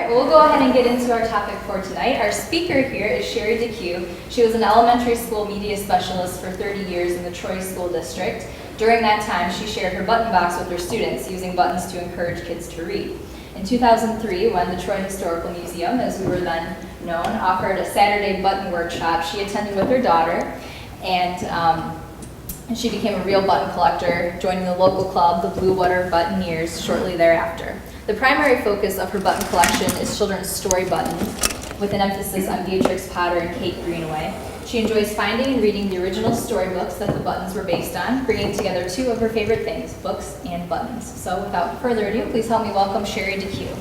well, we'll go ahead and get into our topic for tonight. Our speaker here is Sherry DeCue. She was an elementary school media specialist for 30 years in the Troy School District. During that time, she shared her button box with her students, using buttons to encourage kids to read. In 2003, when the Troy Historical Museum, as we were then known, offered a Saturday button workshop, she attended with her daughter, and she became a real button collector, joining the local club, the Blue Water Buttoneers, shortly thereafter. The primary focus of her button collection is children's story buttons, with an emphasis on Beatrix Potter and Kate Greenaway. She enjoys finding and reading the original storybooks that the buttons were based on, bringing together two of her favorite things, books and buttons. So without further ado, please help me welcome Sherry DeCue.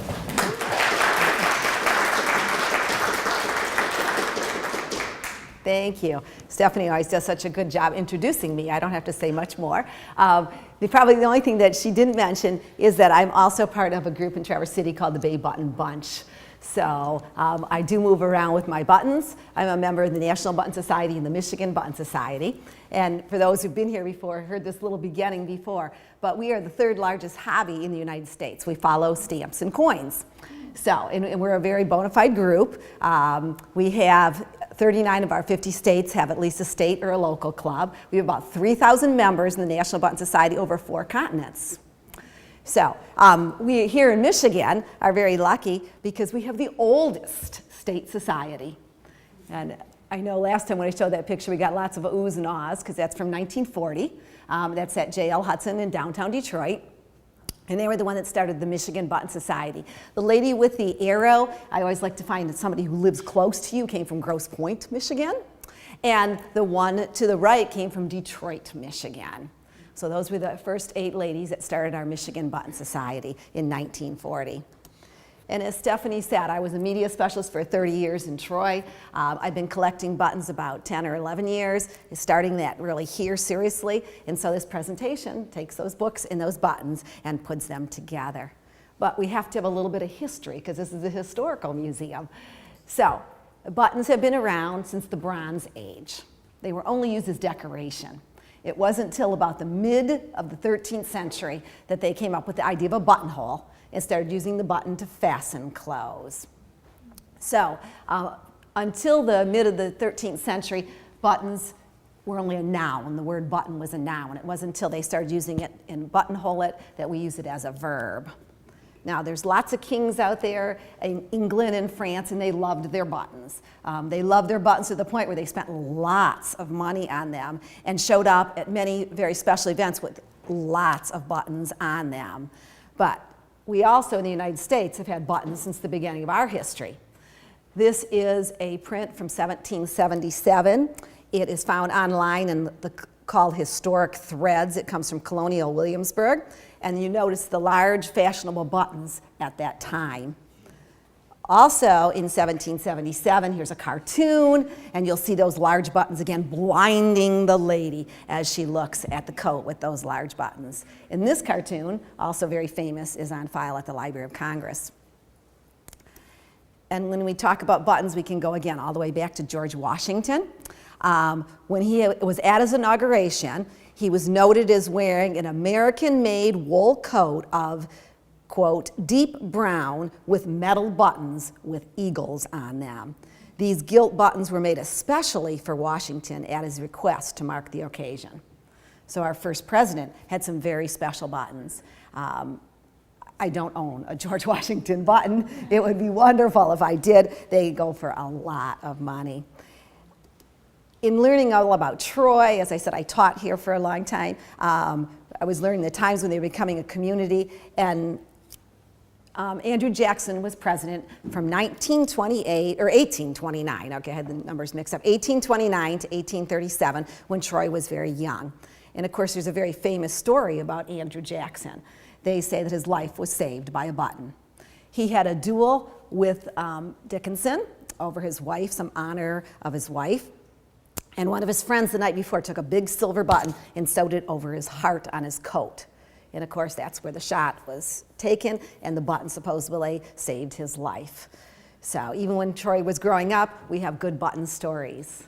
Thank you. Stephanie always does such a good job introducing me. I don't have to say much more. Probably the only thing that she didn't mention is that I'm also part of a group in Traverse City called the Bay Button Bunch. So I do move around with my buttons. I'm a member of the National Button Society and the Michigan Button Society. And for those who've been here before, heard this little beginning before, but we are the third largest hobby in the United States. We follow stamps and coins. So, and we're a very bona fide group. We have 39 of our 50 states have at least a state or a local club. We have about 3,000 members in the National Button Society over 4 continents. So we here in Michigan are very lucky because we have the oldest state society. And I know last time when I showed that picture, we got lots of oohs and ahs because that's from 1940. That's at J.L. Hudson in downtown Detroit. And they were the one that started the Michigan Button Society. The lady with the arrow, I always like to find that somebody who lives close to you, came from Grosse Pointe, Michigan. And the one to the right came from Detroit, Michigan. So those were the first 8 ladies that started our Michigan Button Society in 1940. And as Stephanie said, I was a media specialist for 30 years in Troy. I've been collecting buttons about 10 or 11 years, starting that really here seriously. And so this presentation takes those books and those buttons and puts them together. But we have to have a little bit of history because this is a historical museum. So buttons have been around since the Bronze Age. They were only used as decoration. It wasn't until about the mid of the 13th century that they came up with the idea of a buttonhole and started using the button to fasten clothes. So until the mid of the 13th century, buttons were only a noun. The word button was a noun. It wasn't until they started using it in buttonhole it that we use it as a verb. Now, there's lots of kings out there in England and France, and they loved their buttons. They loved their buttons to the point where they spent lots of money on them and showed up at many very special events with lots of buttons on them. But we also in the United States have had buttons since the beginning of our history. This is a print from 1777. It is found online and called Historic Threads. It comes from Colonial Williamsburg. And you notice the large fashionable buttons at that time. Also in 1777, here's a cartoon, and you'll see those large buttons again blinding the lady as she looks at the coat with those large buttons. And this cartoon, also very famous, is on file at the Library of Congress. And when we talk about buttons, we can go again all the way back to George Washington. When he was at his inauguration, he was noted as wearing an American-made wool coat of, quote, deep brown with metal buttons with eagles on them. These gilt buttons were made especially for Washington at his request to mark the occasion. So our first president had some very special buttons. I don't own a George Washington button. It would be wonderful if I did. They go for a lot of money. In learning all about Troy, as I said, I taught here for a long time. I was learning the times when they were becoming a community, and Andrew Jackson was president from 1928, or 1829, okay, I had the numbers mixed up, 1829 to 1837, when Troy was very young. And of course, there's a very famous story about Andrew Jackson. They say that his life was saved by a button. He had a duel with Dickinson over his wife, some honor of his wife. And one of his friends the night before took a big silver button and sewed it over his heart on his coat. And of course, that's where the shot was taken, and the button supposedly saved his life. So even when Troy was growing up, we have good button stories.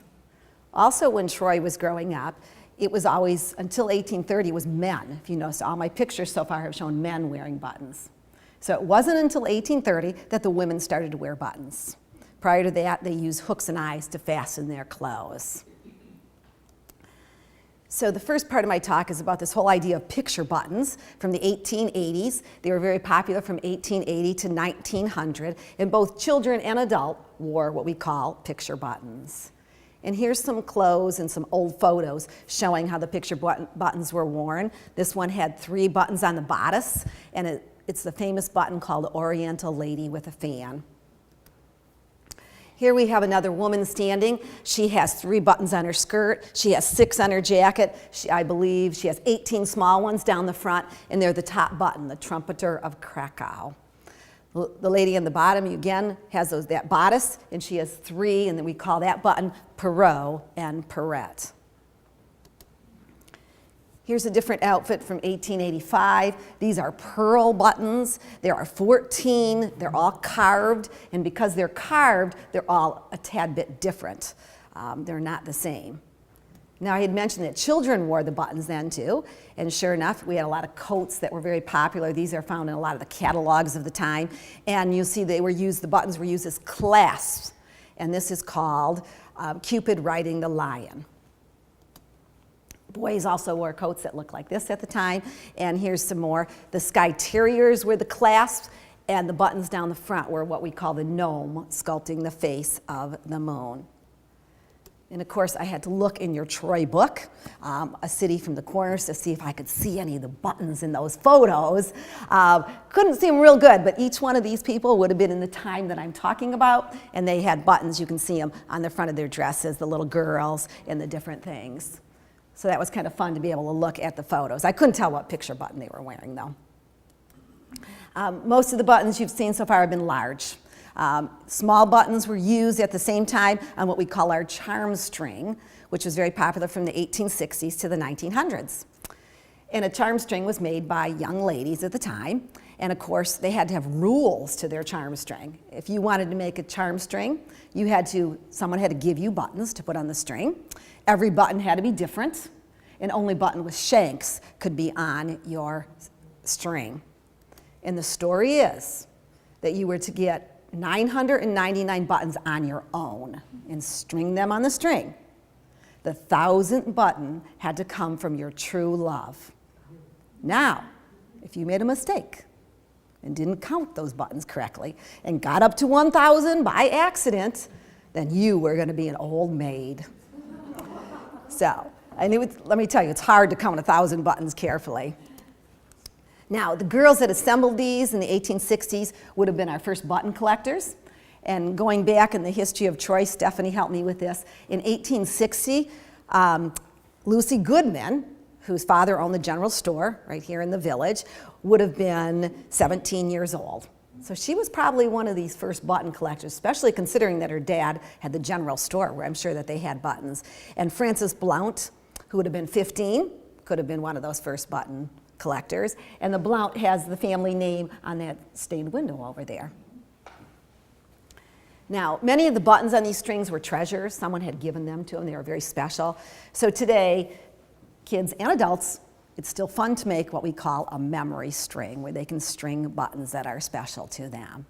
Also, when Troy was growing up, it was always, until 1830, it was men. If you notice, all my pictures so far have shown men wearing buttons. So it wasn't until 1830 that the women started to wear buttons. Prior to that, they used hooks and eyes to fasten their clothes. So the first part of my talk is about this whole idea of picture buttons from the 1880s. They were very popular from 1880 to 1900, and both children and adults wore what we call picture buttons. And here's some clothes and some old photos showing how the picture buttons were worn. This one had 3 buttons on the bodice, and it's the famous button called Oriental Lady with a Fan. Here we have another woman standing. She has 3 buttons on her skirt. She has 6 on her jacket. I believe she has 18 small ones down the front, and they're the top button, the Trumpeter of Krakow. The lady on the bottom, again, has that bodice, and she has 3, and then we call that button Perot and Perrette. Here's a different outfit from 1885. These are pearl buttons. There are 14. They're all carved, and because they're carved, they're all a tad bit different. They're not the same. Now, I had mentioned that children wore the buttons then too, and sure enough, we had a lot of coats that were very popular. These are found in a lot of the catalogs of the time, and you'll see the buttons were used as clasps, and this is called Cupid Riding the Lion. Boys also wore coats that looked like this at the time, and here's some more. The Skye Terriers were the clasps, and the buttons down the front were what we call the gnome, sculpting the face of the moon. And of course, I had to look in your Troy book, A City from the Corners, to see if I could see any of the buttons in those photos. Couldn't see them real good, but each one of these people would have been in the time that I'm talking about, and they had buttons. You can see them on the front of their dresses, the little girls, and the different things. So that was kind of fun to be able to look at the photos. I couldn't tell what picture button they were wearing, though. Most of the buttons you've seen so far have been large. Small buttons were used at the same time on what we call our charm string, which was very popular from the 1860s to the 1900s. And a charm string was made by young ladies at the time. And of course, they had to have rules to their charm string. If you wanted to make a charm string, someone had to give you buttons to put on the string. Every button had to be different, and only button with shanks could be on your string. And the story is that you were to get 999 buttons on your own and string them on the string. The 1,000th button had to come from your true love. Now, if you made a mistake and didn't count those buttons correctly and got up to 1,000 by accident, then you were going to be an old maid. So, let me tell you, it's hard to count 1,000 buttons carefully. Now, the girls that assembled these in the 1860s would have been our first button collectors. And going back in the history of Troy, Stephanie helped me with this. In 1860, Lucy Goodman, whose father owned the general store right here in the village, would have been 17 years old. So she was probably one of these first button collectors, especially considering that her dad had the general store where I'm sure that they had buttons. And Frances Blount, who would have been 15, could have been one of those first button collectors. And the Blount has the family name on that stained window over there. Now, many of the buttons on these strings were treasures. Someone had given them to them. They were very special. So today, kids and adults, it's still fun to make what we call a memory string, where they can string buttons that are special to them.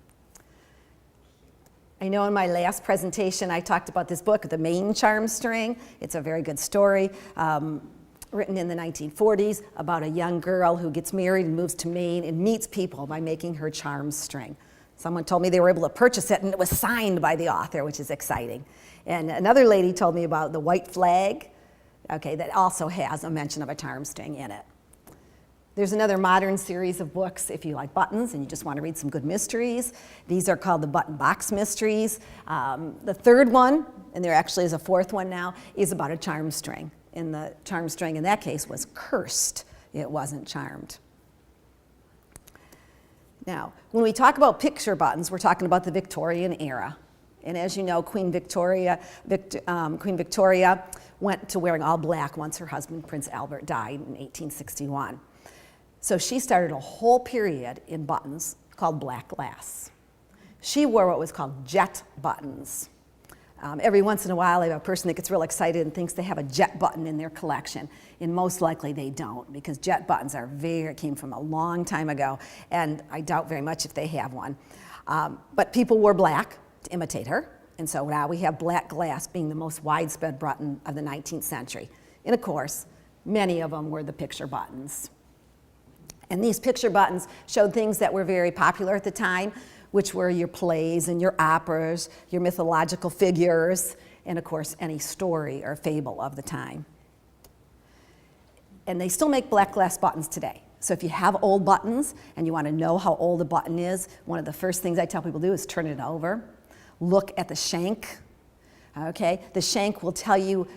I know in my last presentation I talked about this book, The Maine Charm String. It's a very good story, written in the 1940s about a young girl who gets married and moves to Maine and meets people by making her charm string. Someone told me they were able to purchase it, and it was signed by the author, which is exciting. And another lady told me about the white flag, that also has a mention of a charm string in it. There's another modern series of books if you like buttons and you just want to read some good mysteries. These are called the Button Box Mysteries. The third one, and there actually is a fourth one now, is about a charm string. And the charm string in that case was cursed. It wasn't charmed. Now, when we talk about picture buttons, we're talking about the Victorian era. And as you know, Queen Victoria went to wearing all black once her husband, Prince Albert, died in 1861. So she started a whole period in buttons called black glass. She wore what was called jet buttons. Every once in a while, I have a person that gets real excited and thinks they have a jet button in their collection, and most likely they don't, because jet buttons came from a long time ago, and I doubt very much if they have one. But people wore black to imitate her, and so now we have black glass being the most widespread button of the 19th century. And of course, many of them were the picture buttons. And these picture buttons showed things that were very popular at the time, which were your plays and your operas, your mythological figures, and of course, any story or fable of the time. And they still make black glass buttons today. So if you have old buttons and you want to know how old a button is, one of the first things I tell people to do is turn it over. Look at the shank. Okay? The shank will tell you,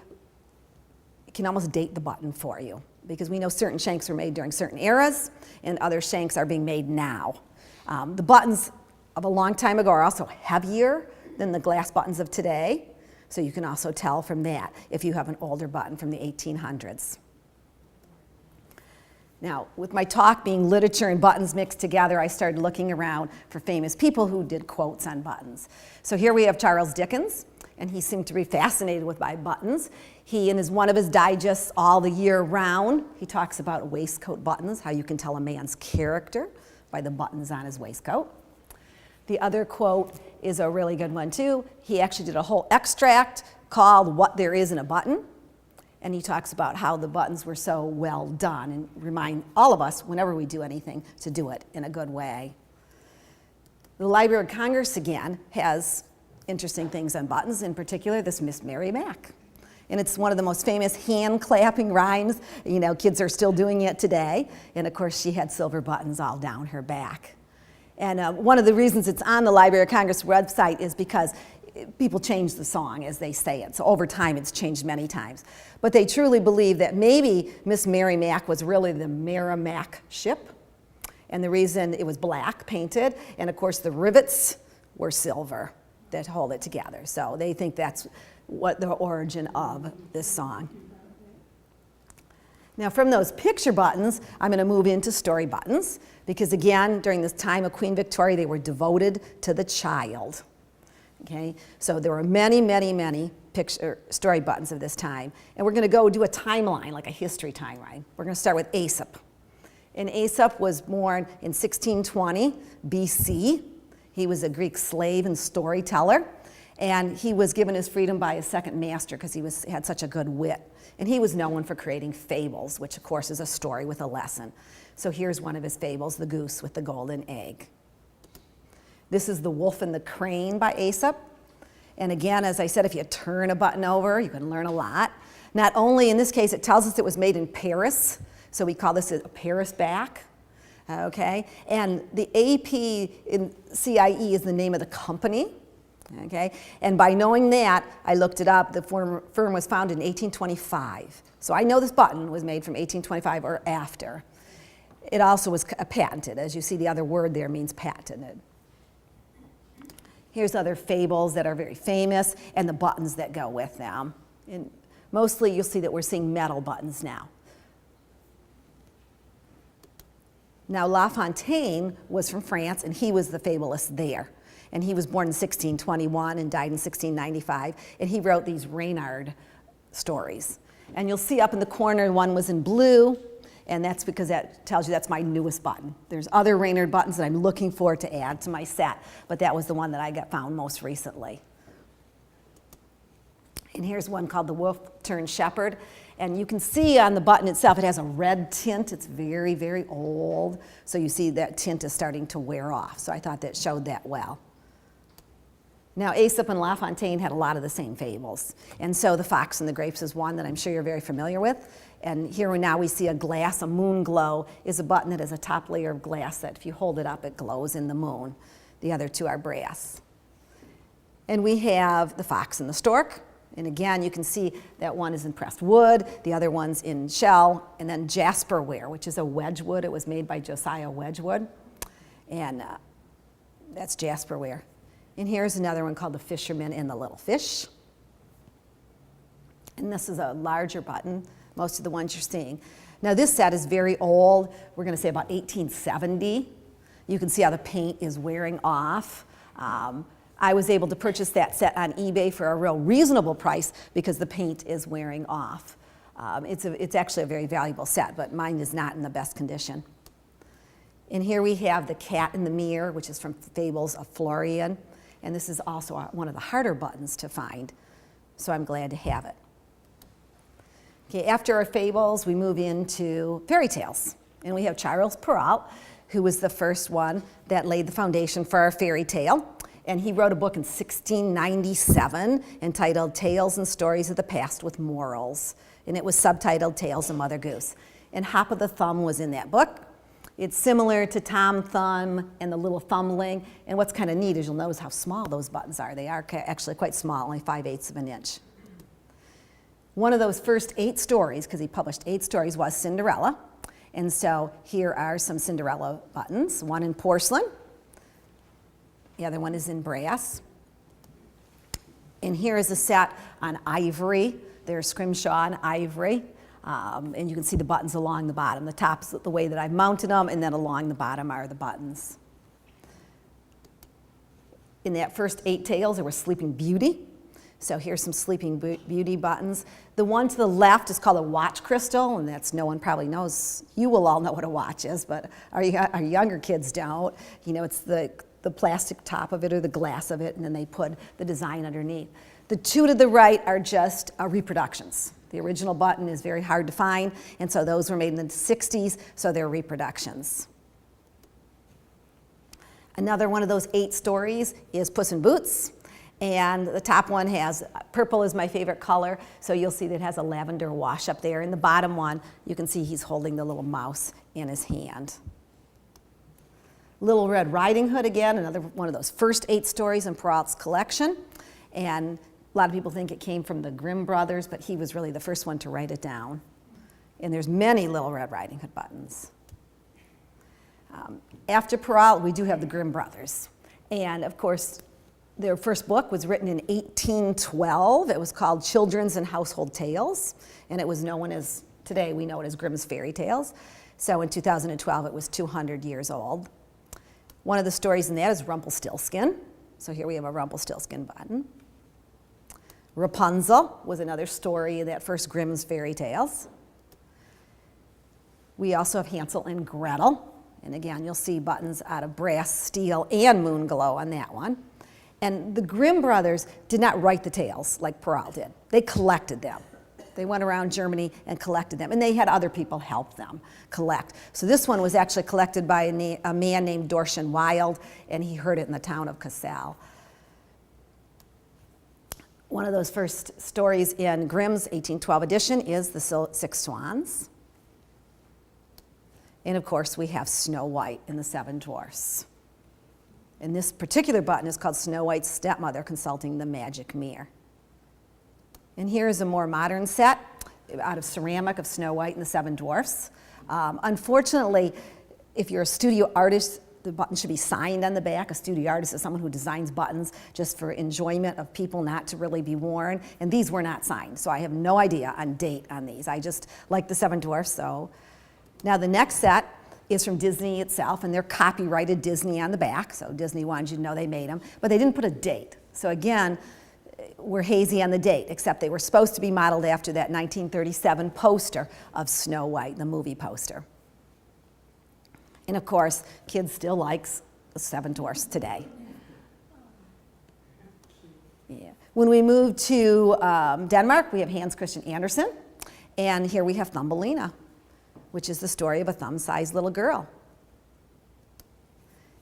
it can almost date the button for you, because we know certain shanks were made during certain eras and other shanks are being made now. The buttons of a long time ago are also heavier than the glass buttons of today, so you can also tell from that if you have an older button from the 1800s. Now, with my talk being literature and buttons mixed together, I started looking around for famous people who did quotes on buttons. So here we have Charles Dickens, and he seemed to be fascinated with my buttons. He, in one of his digests all the year round, he talks about waistcoat buttons, how you can tell a man's character by the buttons on his waistcoat. The other quote is a really good one too. He actually did a whole extract called What There Is in a Button. And he talks about how the buttons were so well done and remind all of us, whenever we do anything, to do it in a good way. The Library of Congress, again, has interesting things on buttons, in particular this Miss Mary Mack. And it's one of the most famous hand-clapping rhymes. You know, kids are still doing it today. And of course, she had silver buttons all down her back. And one of the reasons it's on the Library of Congress website is because people change the song as they say it. So over time, it's changed many times. But they truly believe that maybe Miss Mary Mack was really the Merrimack ship. And the reason it was black painted, and of course the rivets were silver that hold it together. So they think that's what the origin of this song. Now from those picture buttons, I'm going to move into story buttons, because again, during this time of Queen Victoria, they were devoted to the child. Okay, so there were many, many, many story buttons of this time. And we're going to go do a timeline, like a history timeline. We're going to start with Aesop. And Aesop was born in 1620 BC. He was a Greek slave and storyteller. And he was given his freedom by his second master because he had such a good wit. And he was known for creating fables, which of course is a story with a lesson. So here's one of his fables, The Goose with the Golden Egg. This is The Wolf and the Crane by Aesop. And again, as I said, if you turn a button over, you can learn a lot. Not only, in this case, it tells us it was made in Paris, so we call this a Paris back. Okay, and the AP in CIE is the name of the company. Okay, and by knowing that, I looked it up. The firm was founded in 1825. So I know this button was made from 1825 or after. It also was patented. As you see, the other word there means patented. Here's other fables that are very famous and the buttons that go with them. And mostly you'll see that we're seeing metal buttons now. Now La Fontaine was from France, and he was the fabulist there. And he was born in 1621 and died in 1695, and he wrote these Reynard stories. And you'll see up in the corner, one was in blue, and that's because that tells you that's my newest button. There's other Reynard buttons that I'm looking for to add to my set, but that was the one that I got found most recently. And here's one called the Wolf Turned Shepherd. And you can see on the button itself, it has a red tint. It's very, very old. So you see that tint is starting to wear off. So I thought that showed that well. Now, Aesop and La Fontaine had a lot of the same fables. And so The Fox and the Grapes is one that I'm sure you're very familiar with. And here now we see a glass, a moon glow, is a button that has a top layer of glass that if you hold it up, it glows in the moon. The other two are brass. And we have The Fox and the Stork. And again, you can see that one is in pressed wood, the other one's in shell, and then Jasperware, which is a Wedgwood. It was made by Josiah Wedgwood. And that's Jasperware. And here's another one called The Fisherman and the Little Fish. And this is a larger button, most of the ones you're seeing. Now this set is very old. We're going to say about 1870. You can see how the paint is wearing off. I was able to purchase that set on eBay for a real reasonable price because the paint is wearing off. It's actually a very valuable set, but mine is not in the best condition. And here we have the Cat in the Mirror, which is from Fables of Florian. And this is also one of the harder buttons to find, so I'm glad to have it. Okay, after our fables, we move into fairy tales. And we have Charles Perrault, who was the first one that laid the foundation for our fairy tale. And he wrote a book in 1697 entitled Tales and Stories of the Past with Morals. And it was subtitled Tales of Mother Goose. And Hop o' the Thumb was in that book. It's similar to Tom Thumb and the Little Thumbling. And what's kind of neat is you'll notice how small those buttons are. They are actually quite small, only 5/8 of an inch. One of those first 8 stories, because he published 8 stories, was Cinderella. And so here are some Cinderella buttons, one in porcelain, the other one is in brass. And here is a set on ivory. There's scrimshaw and ivory. And you can see the buttons along the bottom. The top's the way that I've mounted them, and then along the bottom are the buttons. In that first 8 tales, there was Sleeping Beauty. So here's some Sleeping Beauty buttons. The one to the left is called a watch crystal, and that's, no one probably knows. You will all know what a watch is, but our younger kids don't. You know, it's the plastic top of it or the glass of it, and then they put the design underneath. The 2 to the right are just reproductions. The original button is very hard to find, and so those were made in the 60s, so they're reproductions. Another one of those 8 stories is Puss in Boots. And the top one has, purple is my favorite color, so you'll see that it has a lavender wash up there. In the bottom one, you can see he's holding the little mouse in his hand. Little Red Riding Hood again, another one of those first 8 stories in Perrault's collection. And a lot of people think it came from the Grimm brothers, but he was really the first one to write it down. And there's many Little Red Riding Hood buttons. After Perrault, we do have the Grimm brothers. And of course, their first book was written in 1812. It was called Children's and Household Tales, and it was known as, today we know it as Grimm's Fairy Tales. So in 2012, it was 200 years old. One of the stories in that is Rumpelstiltskin. So here we have a Rumpelstiltskin button. Rapunzel was another story in that first Grimm's Fairy Tales. We also have Hansel and Gretel. And again, you'll see buttons out of brass, steel, and moon glow on that one. And the Grimm brothers did not write the tales like Perrault did. They collected them. They went around Germany and collected them. And they had other people help them collect. So this one was actually collected by a man named Dorschen Wild, and he heard it in the town of Kassel. One of those first stories in Grimm's 1812 edition is The Six Swans. And of course, we have Snow White and the Seven Dwarfs. And this particular button is called Snow White's Stepmother Consulting the Magic Mirror. And here is a more modern set out of ceramic of Snow White and the Seven Dwarfs. Unfortunately, if you're a studio artist, the button should be signed on the back. A studio artist is someone who designs buttons just for enjoyment of people, not to really be worn. And these were not signed, so I have no idea on date on these. I just like the Seven Dwarfs, so. Now the next set is from Disney itself, and they're copyrighted Disney on the back, so Disney wanted you to know they made them, but they didn't put a date. So again, we're hazy on the date, except they were supposed to be modeled after that 1937 poster of Snow White, the movie poster. And of course, kids still like the Seven Dwarfs today. Yeah. When we move to Denmark, we have Hans Christian Andersen, and here we have Thumbelina, which is the story of a thumb-sized little girl.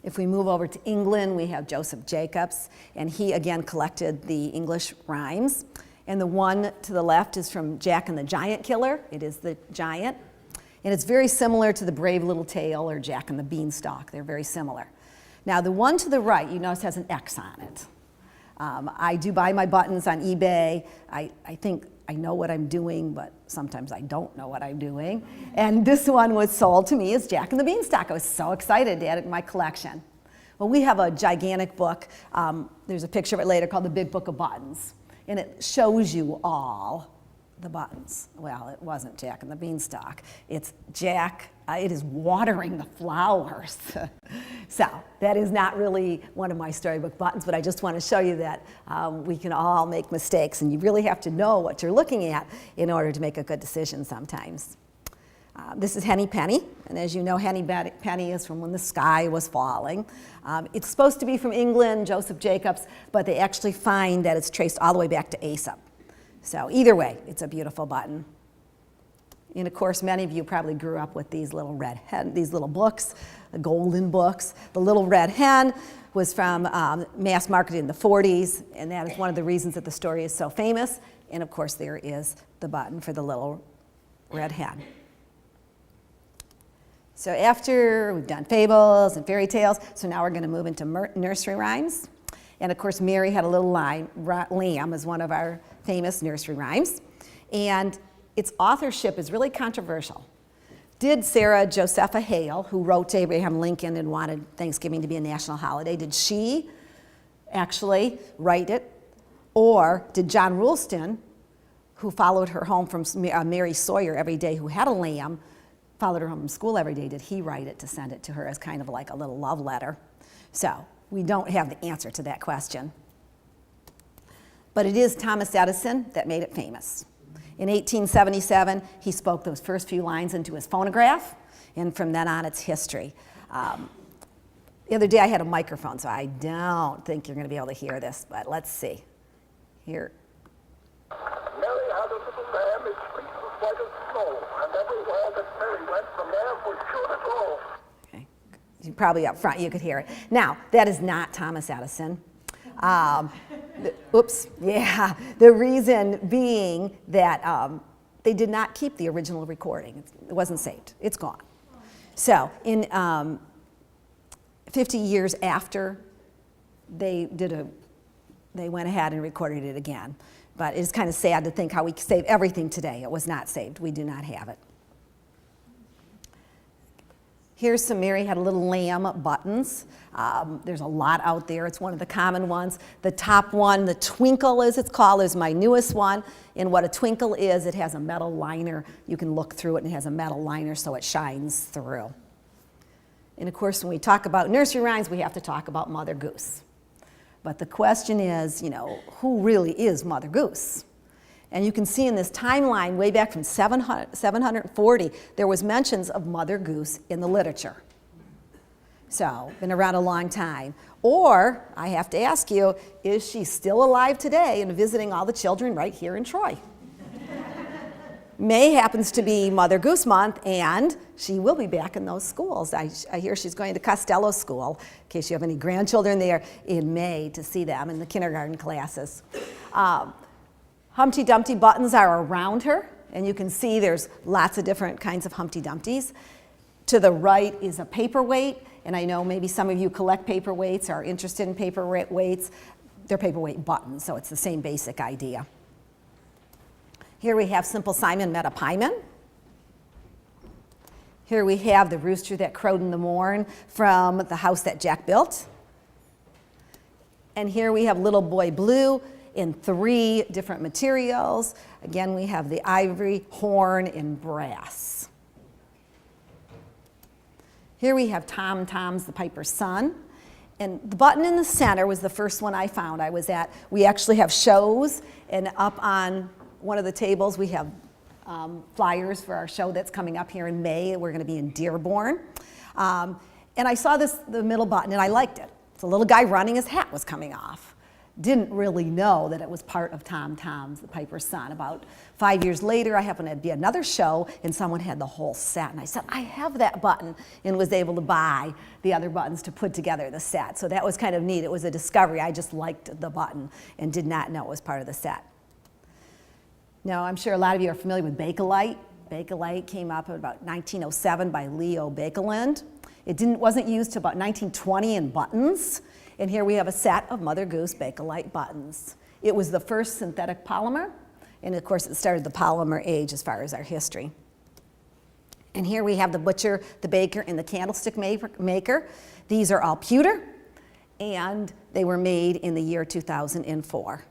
If we move over to England, we have Joseph Jacobs, and he again collected the English rhymes. And the one to the left is from Jack and the Giant Killer. It is the giant. And it's very similar to the Brave Little Tale or Jack and the Beanstalk. They're very similar. Now the one to the right, you notice has an X on it. I do buy my buttons on eBay. I think I know what I'm doing, but sometimes I don't know what I'm doing. And this one was sold to me as Jack and the Beanstalk. I was so excited to add it in my collection. Well, we have a gigantic book. There's a picture of it later called The Big Book of Buttons. And it shows you all the buttons. Well, it wasn't Jack and the Beanstalk. It's Jack, it is watering the flowers. So that is not really one of my storybook buttons, but I just want to show you that we can all make mistakes, and you really have to know what you're looking at in order to make a good decision sometimes. This is Henny Penny, and as you know, Henny Penny is from When the Sky Was Falling. It's supposed to be from England, Joseph Jacobs, but they actually find that it's traced all the way back to Aesop. So either way, it's a beautiful button. And of course, many of you probably grew up with these little red hen, these little books, the golden books. The Little Red Hen was from mass marketed in the 40s, and that is one of the reasons that the story is so famous. And of course, there is the button for the Little Red Hen. So after we've done fables and fairy tales, so now we're going to move into nursery rhymes. And of course, Mary Had a Little Lamb is one of our famous nursery rhymes. And its authorship is really controversial. Did Sarah Josepha Hale, who wrote to Abraham Lincoln and wanted Thanksgiving to be a national holiday, did she actually write it? Or did John Ralston, who followed her home from Mary Sawyer every day, who had a lamb, followed her home from school every day, did he write it to send it to her as kind of like a little love letter? So we don't have the answer to that question. But it is Thomas Edison that made it famous. In 1877, he spoke those first few lines into his phonograph, and from then on, it's history. The other day, I had a microphone, so I don't think you're going to be able to hear this, but let's see. Here. Mary had a little lamb, its fleece was white as snow, and everywhere that Mary went, the lamb was sure to go. Okay. Probably up front, you could hear it. Now, that is not Thomas Edison. Oops, yeah. The reason being that they did not keep the original recording. It wasn't saved. It's gone. So in 50 years after they went ahead and recorded it again. But it's kind of sad to think how we save everything today. It was not saved. We do not have it. Here's some Mary Had a Little Lamb buttons. There's a lot out there. It's one of the common ones. The top one, the Twinkle as it's called, is my newest one. And what a twinkle is, it has a metal liner. You can look through it and it has a metal liner so it shines through. And of course, when we talk about nursery rhymes, we have to talk about Mother Goose. But the question is, who really is Mother Goose? And you can see in this timeline, way back from 740, there was mentions of Mother Goose in the literature. So, been around a long time. Or, I have to ask you, is she still alive today and visiting all the children right here in Troy? May happens to be Mother Goose Month, and she will be back in those schools. I hear she's going to Costello School, in case you have any grandchildren there, in May to see them in the kindergarten classes. Humpty Dumpty buttons are around her, and you can see there's lots of different kinds of Humpty Dumpties. To the right is a paperweight, and I know maybe some of you collect paperweights or are interested in paperweights. They're paperweight buttons, so it's the same basic idea. Here we have Simple Simon Met a Pieman. Here we have the rooster that crowed in the morn from the house that Jack built. And here we have Little Boy Blue in 3 different materials. Again, we have the ivory, horn, and brass. Here we have Tom Tom's the Piper's Son. And the button in the center was the first one I found. We actually have shows, and up on one of the tables we have flyers for our show that's coming up here in May. We're going to be in Dearborn. And I saw the middle button, and I liked it. It's a little guy running, his hat was coming off. Didn't really know that it was part of Tom Tom's the Piper's Son. About 5 years later, I happened to be at another show, and someone had the whole set. And I said, I have that button, and was able to buy the other buttons to put together the set. So that was kind of neat. It was a discovery. I just liked the button and did not know it was part of the set. Now, I'm sure a lot of you are familiar with Bakelite. Bakelite came up in about 1907 by Leo Baekeland. It wasn't used till about 1920 in buttons. And here we have a set of Mother Goose Bakelite buttons. It was the first synthetic polymer, and of course it started the polymer age as far as our history. And here we have the butcher, the baker, and the candlestick maker. These are all pewter, and they were made in the year 2004.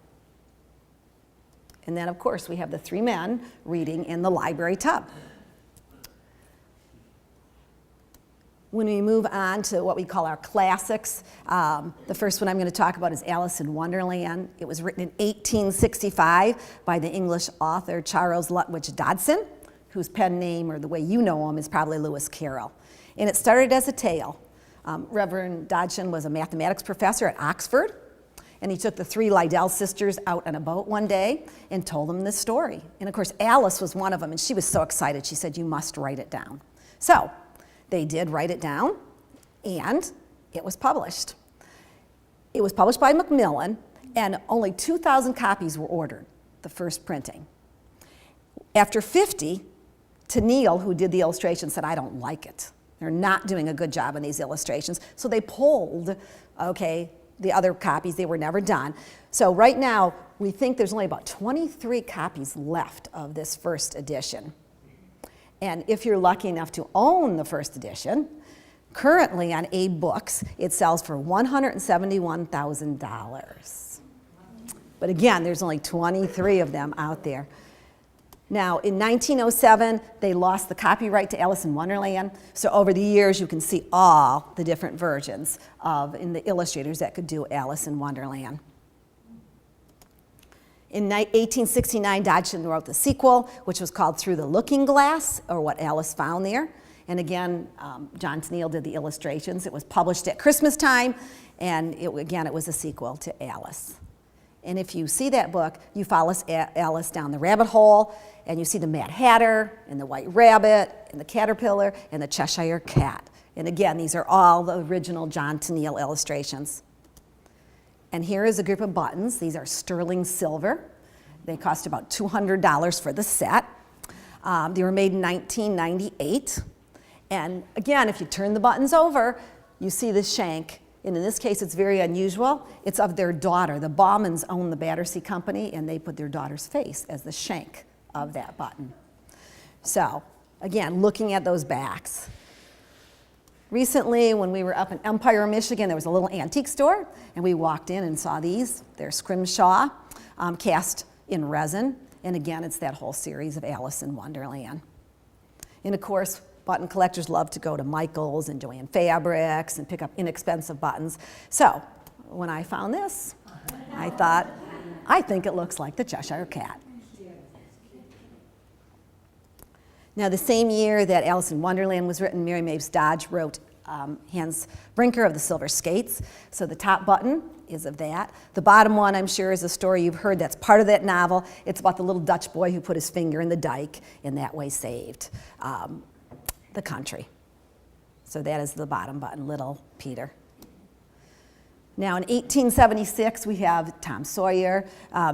And then, of course, we have the three men reading in the library tub. When we move on to what we call our classics, the first one I'm going to talk about is Alice in Wonderland. It was written in 1865 by the English author Charles Lutwidge Dodson, whose pen name, or the way you know him, is probably Lewis Carroll. And it started as a tale. Reverend Dodson was a mathematics professor at Oxford, and he took the three Liddell sisters out on a boat one day and told them this story. And of course, Alice was one of them, and she was so excited. She said, "You must write it down." So they did write it down, and it was published. It was published by Macmillan, and only 2,000 copies were ordered, the first printing. After 50, Tenniel, who did the illustration, said, "I don't like it. They're not doing a good job on these illustrations." So they pulled, the other copies. They were never done. So right now, we think there's only about 23 copies left of this first edition. And if you're lucky enough to own the first edition, currently on Abe Books, it sells for $171,000. But again, there's only 23 of them out there. Now, in 1907, they lost the copyright to Alice in Wonderland. So over the years, you can see all the different versions in the illustrators that could do Alice in Wonderland. In 1869, Dodson wrote the sequel, which was called Through the Looking Glass, or What Alice Found There. And again, John Tenniel did the illustrations. It was published at Christmas time, and it was a sequel to Alice. And if you see that book, you follow Alice down the rabbit hole, and you see the Mad Hatter, and the White Rabbit, and the Caterpillar, and the Cheshire Cat. And again, these are all the original John Tenniel illustrations. And here is a group of buttons. These are sterling silver. They cost about $200 for the set. They were made in 1998. And again, if you turn the buttons over, you see the shank. And in this case, it's very unusual. It's of their daughter. The Baumans own the Battersea Company, and they put their daughter's face as the shank of that button. So again, looking at those backs. Recently, when we were up in Empire, Michigan, there was a little antique store, and we walked in and saw these. They're Scrimshaw, cast in resin, and again, it's that whole series of Alice in Wonderland. And of course, button collectors love to go to Michael's and Joann Fabrics and pick up inexpensive buttons. So when I found this, I thought, I think it looks like the Cheshire Cat. Now, the same year that Alice in Wonderland was written, Mary Mapes Dodge wrote Hans Brinker of the Silver Skates. So the top button is of that. The bottom one, I'm sure, is a story you've heard that's part of that novel. It's about the little Dutch boy who put his finger in the dike and that way saved the country. So that is the bottom button, Little Peter. Now, in 1876, we have Tom Sawyer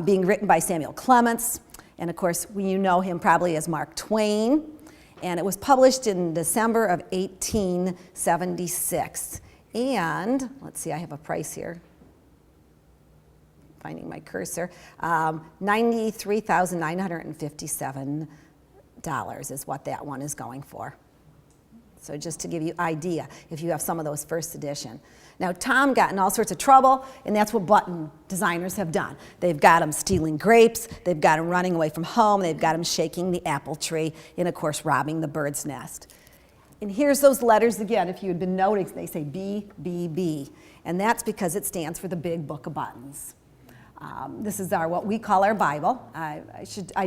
being written by Samuel Clemens. And of course, you know him probably as Mark Twain. And it was published in December of 1876. And, let's see, I have a price here. Finding my cursor. $93,957 is what that one is going for. So just to give you an idea, if you have some of those first edition. Now, Tom got in all sorts of trouble, and that's what button designers have done. They've got him stealing grapes, they've got him running away from home, they've got him shaking the apple tree, and of course, robbing the bird's nest. And here's those letters again, if you had been noticing, they say BBB, and that's because it stands for the Big Book of Buttons. This is what we call our Bible. I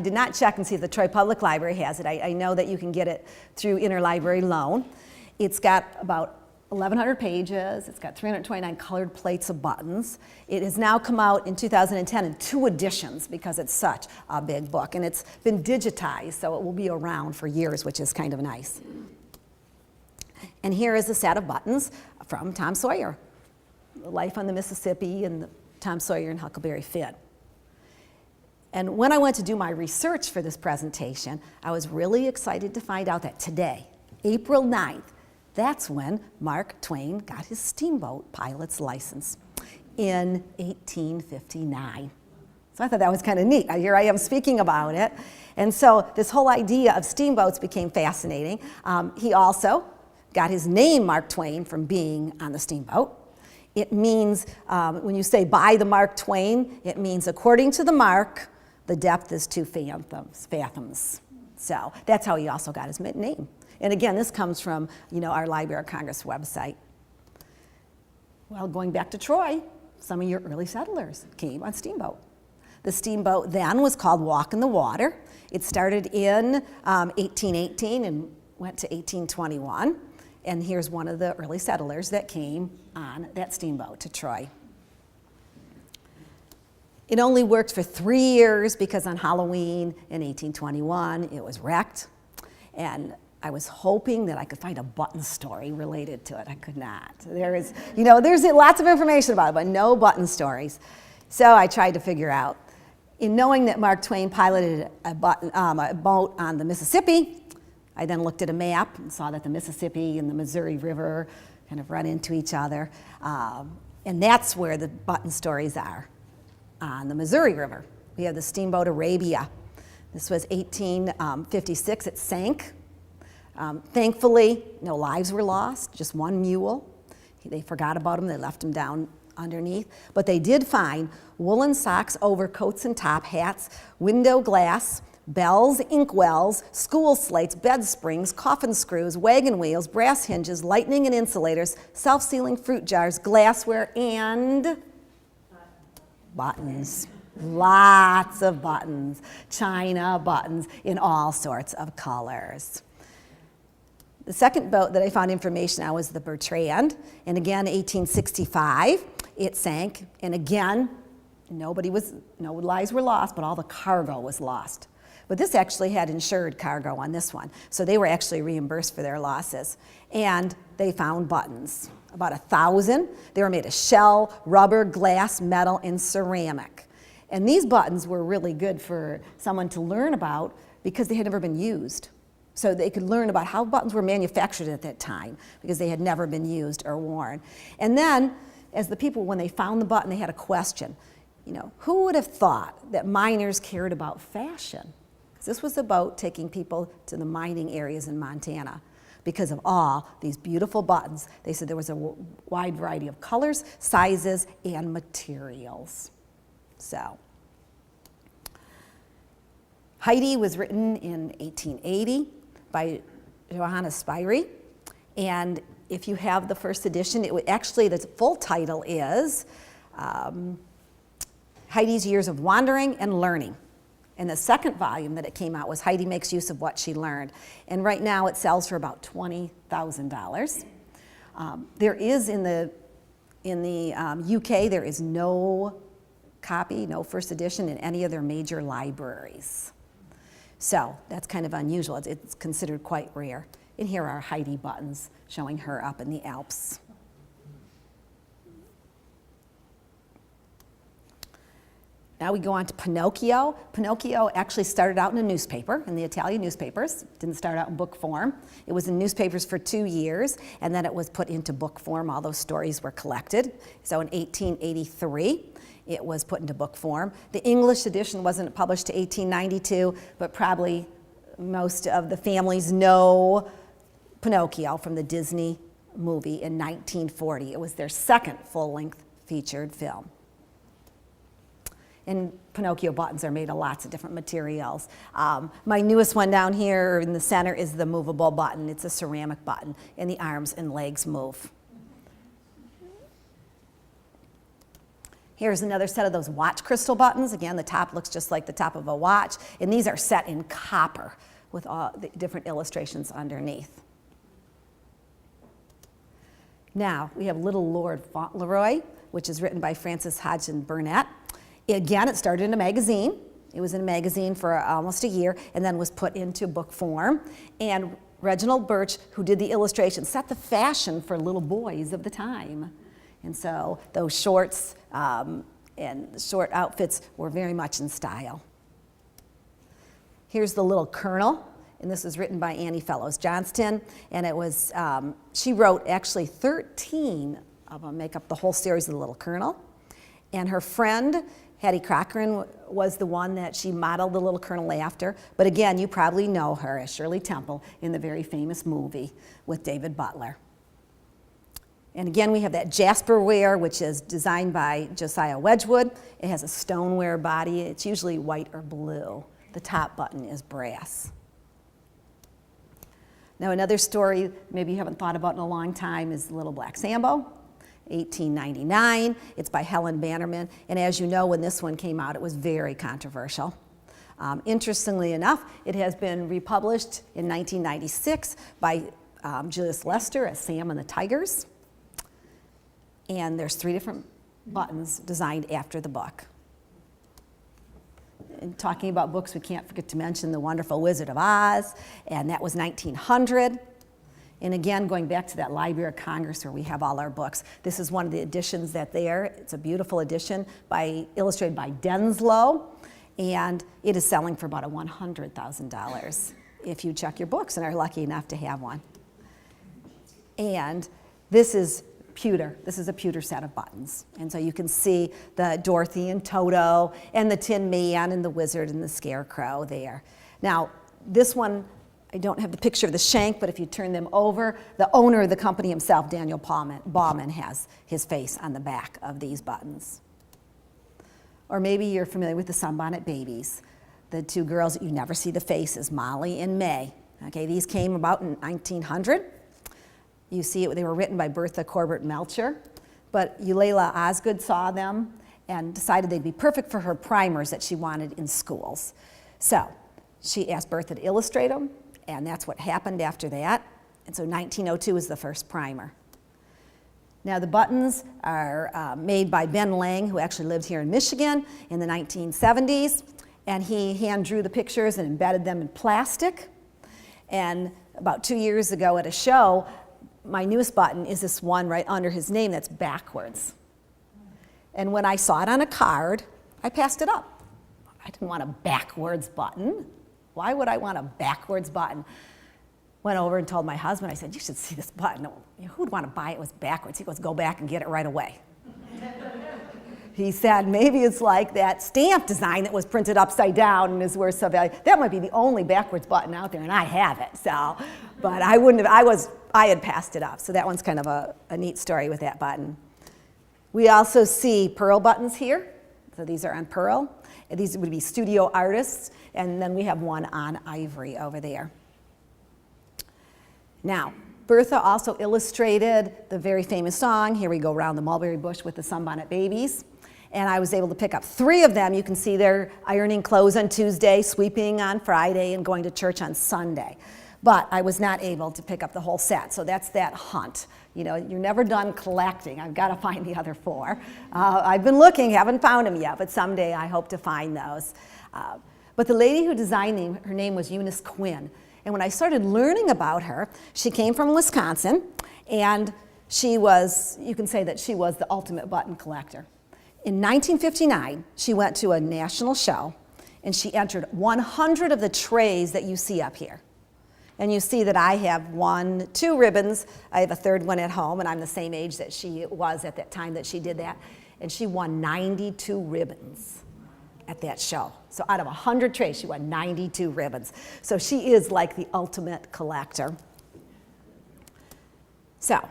did not check and see if the Troy Public Library has it. I know that you can get it through interlibrary loan. It's got about 1,100 pages. It's got 329 colored plates of buttons. It has now come out in 2010 in 2 editions because it's such a big book. And it's been digitized, so it will be around for years, which is kind of nice. And here is a set of buttons from Tom Sawyer, Life on the Mississippi and Tom Sawyer and Huckleberry Finn. And when I went to do my research for this presentation, I was really excited to find out that today, April 9th, that's when Mark Twain got his steamboat pilot's license in 1859. So I thought that was kind of neat. Here I am speaking about it. And so this whole idea of steamboats became fascinating. He also got his name, Mark Twain, from being on the steamboat. It means, when you say by the Mark Twain, it means according to the mark the depth is 2 fathoms. So that's how he also got his name. And again, this comes from, our Library of Congress website. Well, going back to Troy, some of your early settlers came on steamboat. The steamboat then was called Walk in the Water. It started in 1818 and went to 1821. And here's one of the early settlers that came on that steamboat to Troy. It only worked for 3 years because on Halloween in 1821, it was wrecked. And I was hoping that I could find a button story related to it. I could not. There's lots of information about it, but no button stories. So I tried to figure out. In knowing that Mark Twain piloted a boat on the Mississippi, I then looked at a map and saw that the Mississippi and the Missouri River kind of run into each other. And that's where the button stories are, on the Missouri River. We have the steamboat Arabia. This was 1856, it sank. Thankfully, no lives were lost, just one mule. They forgot about him, they left him down underneath. But they did find woolen socks, overcoats and top hats, window glass, bells, inkwells, school slates, bed springs, coffin screws, wagon wheels, brass hinges, lightning and insulators, self-sealing fruit jars, glassware, and buttons. Lots of buttons, china buttons in all sorts of colors. The second boat that I found information on was the Bertrand, and again, 1865, it sank, and again, no lives were lost, but all the cargo was lost. But this actually had insured cargo on this one, so they were actually reimbursed for their losses. And they found buttons, about 1,000. They were made of shell, rubber, glass, metal, and ceramic. And these buttons were really good for someone to learn about because they had never been used. So they could learn about how buttons were manufactured at that time because they had never been used or worn. And then, as the people, when they found the button, they had a question. Who would have thought that miners cared about fashion? Because this was about taking people to the mining areas in Montana. Because of all these beautiful buttons, they said there was a wide variety of colors, sizes, and materials. So, Heidi was written in 1880 by Johanna Spyri, and if you have the first edition, the full title is Heidi's Years of Wandering and Learning. And the second volume that it came out was Heidi Makes Use of What She Learned. And right now it sells for about $20,000. There is in the UK, there is no copy, no first edition in any of their major libraries. So that's kind of unusual. It's considered quite rare. And here are Heidi buttons showing her up in the Alps. Now we go on to Pinocchio. Pinocchio actually started out in a newspaper, in the Italian newspapers. It didn't start out in book form. It was in newspapers for 2 years, and then it was put into book form. All those stories were collected. So in 1883, it was put into book form. The English edition wasn't published to 1892, but probably most of the families know Pinocchio from the Disney movie in 1940. It was their second full-length featured film. And Pinocchio buttons are made of lots of different materials. My newest one down here in the center is the movable button. It's a ceramic button, and the arms and legs move. Here's another set of those watch crystal buttons. Again, the top looks just like the top of a watch, and these are set in copper with all the different illustrations underneath. Now, we have Little Lord Fauntleroy, which is written by Frances Hodgson Burnett. Again, it started in a magazine. It was in a magazine for almost a year and then was put into book form. And Reginald Birch, who did the illustration, set the fashion for little boys of the time. And so those shorts and short outfits were very much in style. Here's the Little Colonel, and this was written by Annie Fellows Johnston. And it was, she wrote actually 13 of them, make up the whole series of the Little Colonel. And her friend, Hattie Cochran, was the one that she modeled the Little Colonel after. But again, you probably know her as Shirley Temple in the very famous movie with David Butler. And again, we have that Jasperware, which is designed by Josiah Wedgwood. It has a stoneware body. It's usually white or blue. The top button is brass. Now, another story maybe you haven't thought about in a long time is Little Black Sambo, 1899. It's by Helen Bannerman. And as you know, when this one came out, it was very controversial. Interestingly enough, it has been republished in 1996 by Julius Lester as Sam and the Tigers. And there's 3 different buttons designed after the book. And talking about books, we can't forget to mention The Wonderful Wizard of Oz, and that was 1900. And again, going back to that Library of Congress where we have all our books, this is one of the editions that's there. It's a beautiful edition illustrated by Denslow, and it is selling for about $100,000 if you check your books and are lucky enough to have one. And this is pewter. This is a pewter set of buttons. And so you can see the Dorothy and Toto and the Tin Man and the Wizard and the Scarecrow there. Now, this one, I don't have the picture of the shank, but if you turn them over, the owner of the company himself, Daniel Bauman, has his face on the back of these buttons. Or maybe you're familiar with the Sunbonnet Babies. The 2 girls that you never see the faces, Molly and May. Okay, these came about in 1900. You see it, they were written by Bertha Corbett Melcher, but Eulalia Osgood saw them and decided they'd be perfect for her primers that she wanted in schools. So she asked Bertha to illustrate them, and that's what happened after that. And so 1902 is the first primer. Now the buttons are made by Ben Lang, who actually lived here in Michigan in the 1970s, and he hand drew the pictures and embedded them in plastic. And about 2 years ago at a show, my newest button is this one right under his name that's backwards. And when I saw it on a card, I passed it up. I didn't want a backwards button. Why would I want a backwards button? Went over and told my husband, I said, you should see this button. Who would want to buy it was backwards? He goes, go back and get it right away. He said, maybe it's like that stamp design that was printed upside down and is worth some value. That might be the only backwards button out there, and I have it. So, but I wouldn't have, I had passed it up. So that one's kind of a neat story with that button. We also see pearl buttons here. So these are on pearl. And these would be studio artists. And then we have one on ivory over there. Now, Bertha also illustrated the very famous song, Here We Go Round the Mulberry Bush with the Sunbonnet Babies. And I was able to pick up 3 of them. You can see they're ironing clothes on Tuesday, sweeping on Friday, and going to church on Sunday. But I was not able to pick up the whole set, so that's that hunt. You know, you're never done collecting. I've got to find the other 4. I've been looking, haven't found them yet, but someday I hope to find those. But the lady who designed them, her name was Eunice Quinn. And when I started learning about her, she came from Wisconsin, and she was, you can say that she was the ultimate button collector. In 1959, she went to a national show, and she entered 100 of the trays that you see up here. And you see that I have 2 ribbons. I have a 3rd one at home, and I'm the same age that she was at that time that she did that. And she won 92 ribbons at that show. So out of 100 trays, she won 92 ribbons. So she is like the ultimate collector. So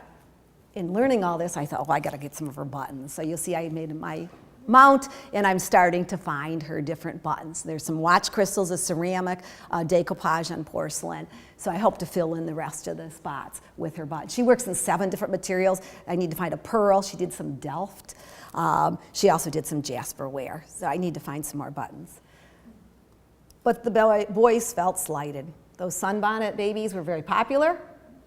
in learning all this, I thought, oh, I got to get some of her buttons. So you'll see I made my mount, and I'm starting to find her different buttons. There's some watch crystals, a ceramic, decoupage on porcelain. So I hope to fill in the rest of the spots with her button. She works in 7 different materials. I need to find a pearl. She did some Delft. She also did some Jasperware. So I need to find some more buttons. But the boys felt slighted. Those Sunbonnet Babies were very popular,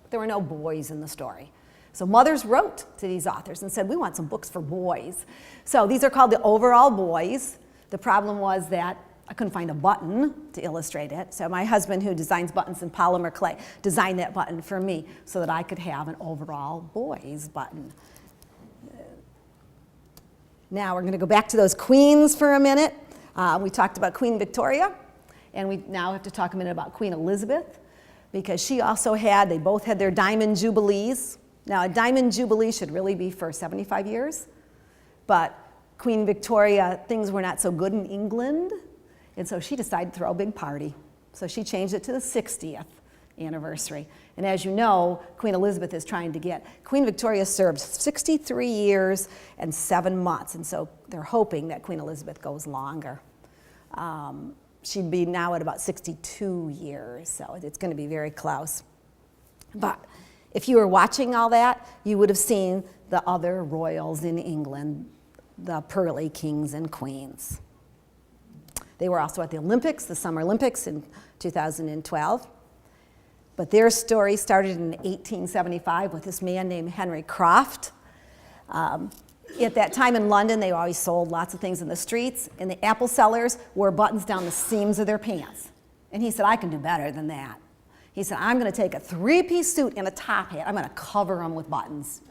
but there were no boys in the story. So mothers wrote to these authors and said, we want some books for boys. So these are called the Overall Boys. The problem was that I couldn't find a button to illustrate it. So my husband, who designs buttons in polymer clay, designed that button for me so that I could have an Overall Boys button. Now we're going to go back to those queens for a minute. We talked about Queen Victoria, and we now have to talk a minute about Queen Elizabeth, because she also they both had their diamond jubilees. Now, a diamond jubilee should really be for 75 years, but Queen Victoria, things were not so good in England, and so she decided to throw a big party. So she changed it to the 60th anniversary. And as you know, Queen Elizabeth is trying to get, Queen Victoria served 63 years and 7 months, and so they're hoping that Queen Elizabeth goes longer. She'd be now at about 62 years, so it's going to be very close. But if you were watching all that, you would have seen the other royals in England, the pearly kings and queens. They were also at the Olympics, the Summer Olympics in 2012. But their story started in 1875 with this man named Henry Croft. At that time in London, they always sold lots of things in the streets, and the apple sellers wore buttons down the seams of their pants. And he said, I can do better than that. He said, I'm going to take a 3-piece suit and a top hat. I'm going to cover them with buttons.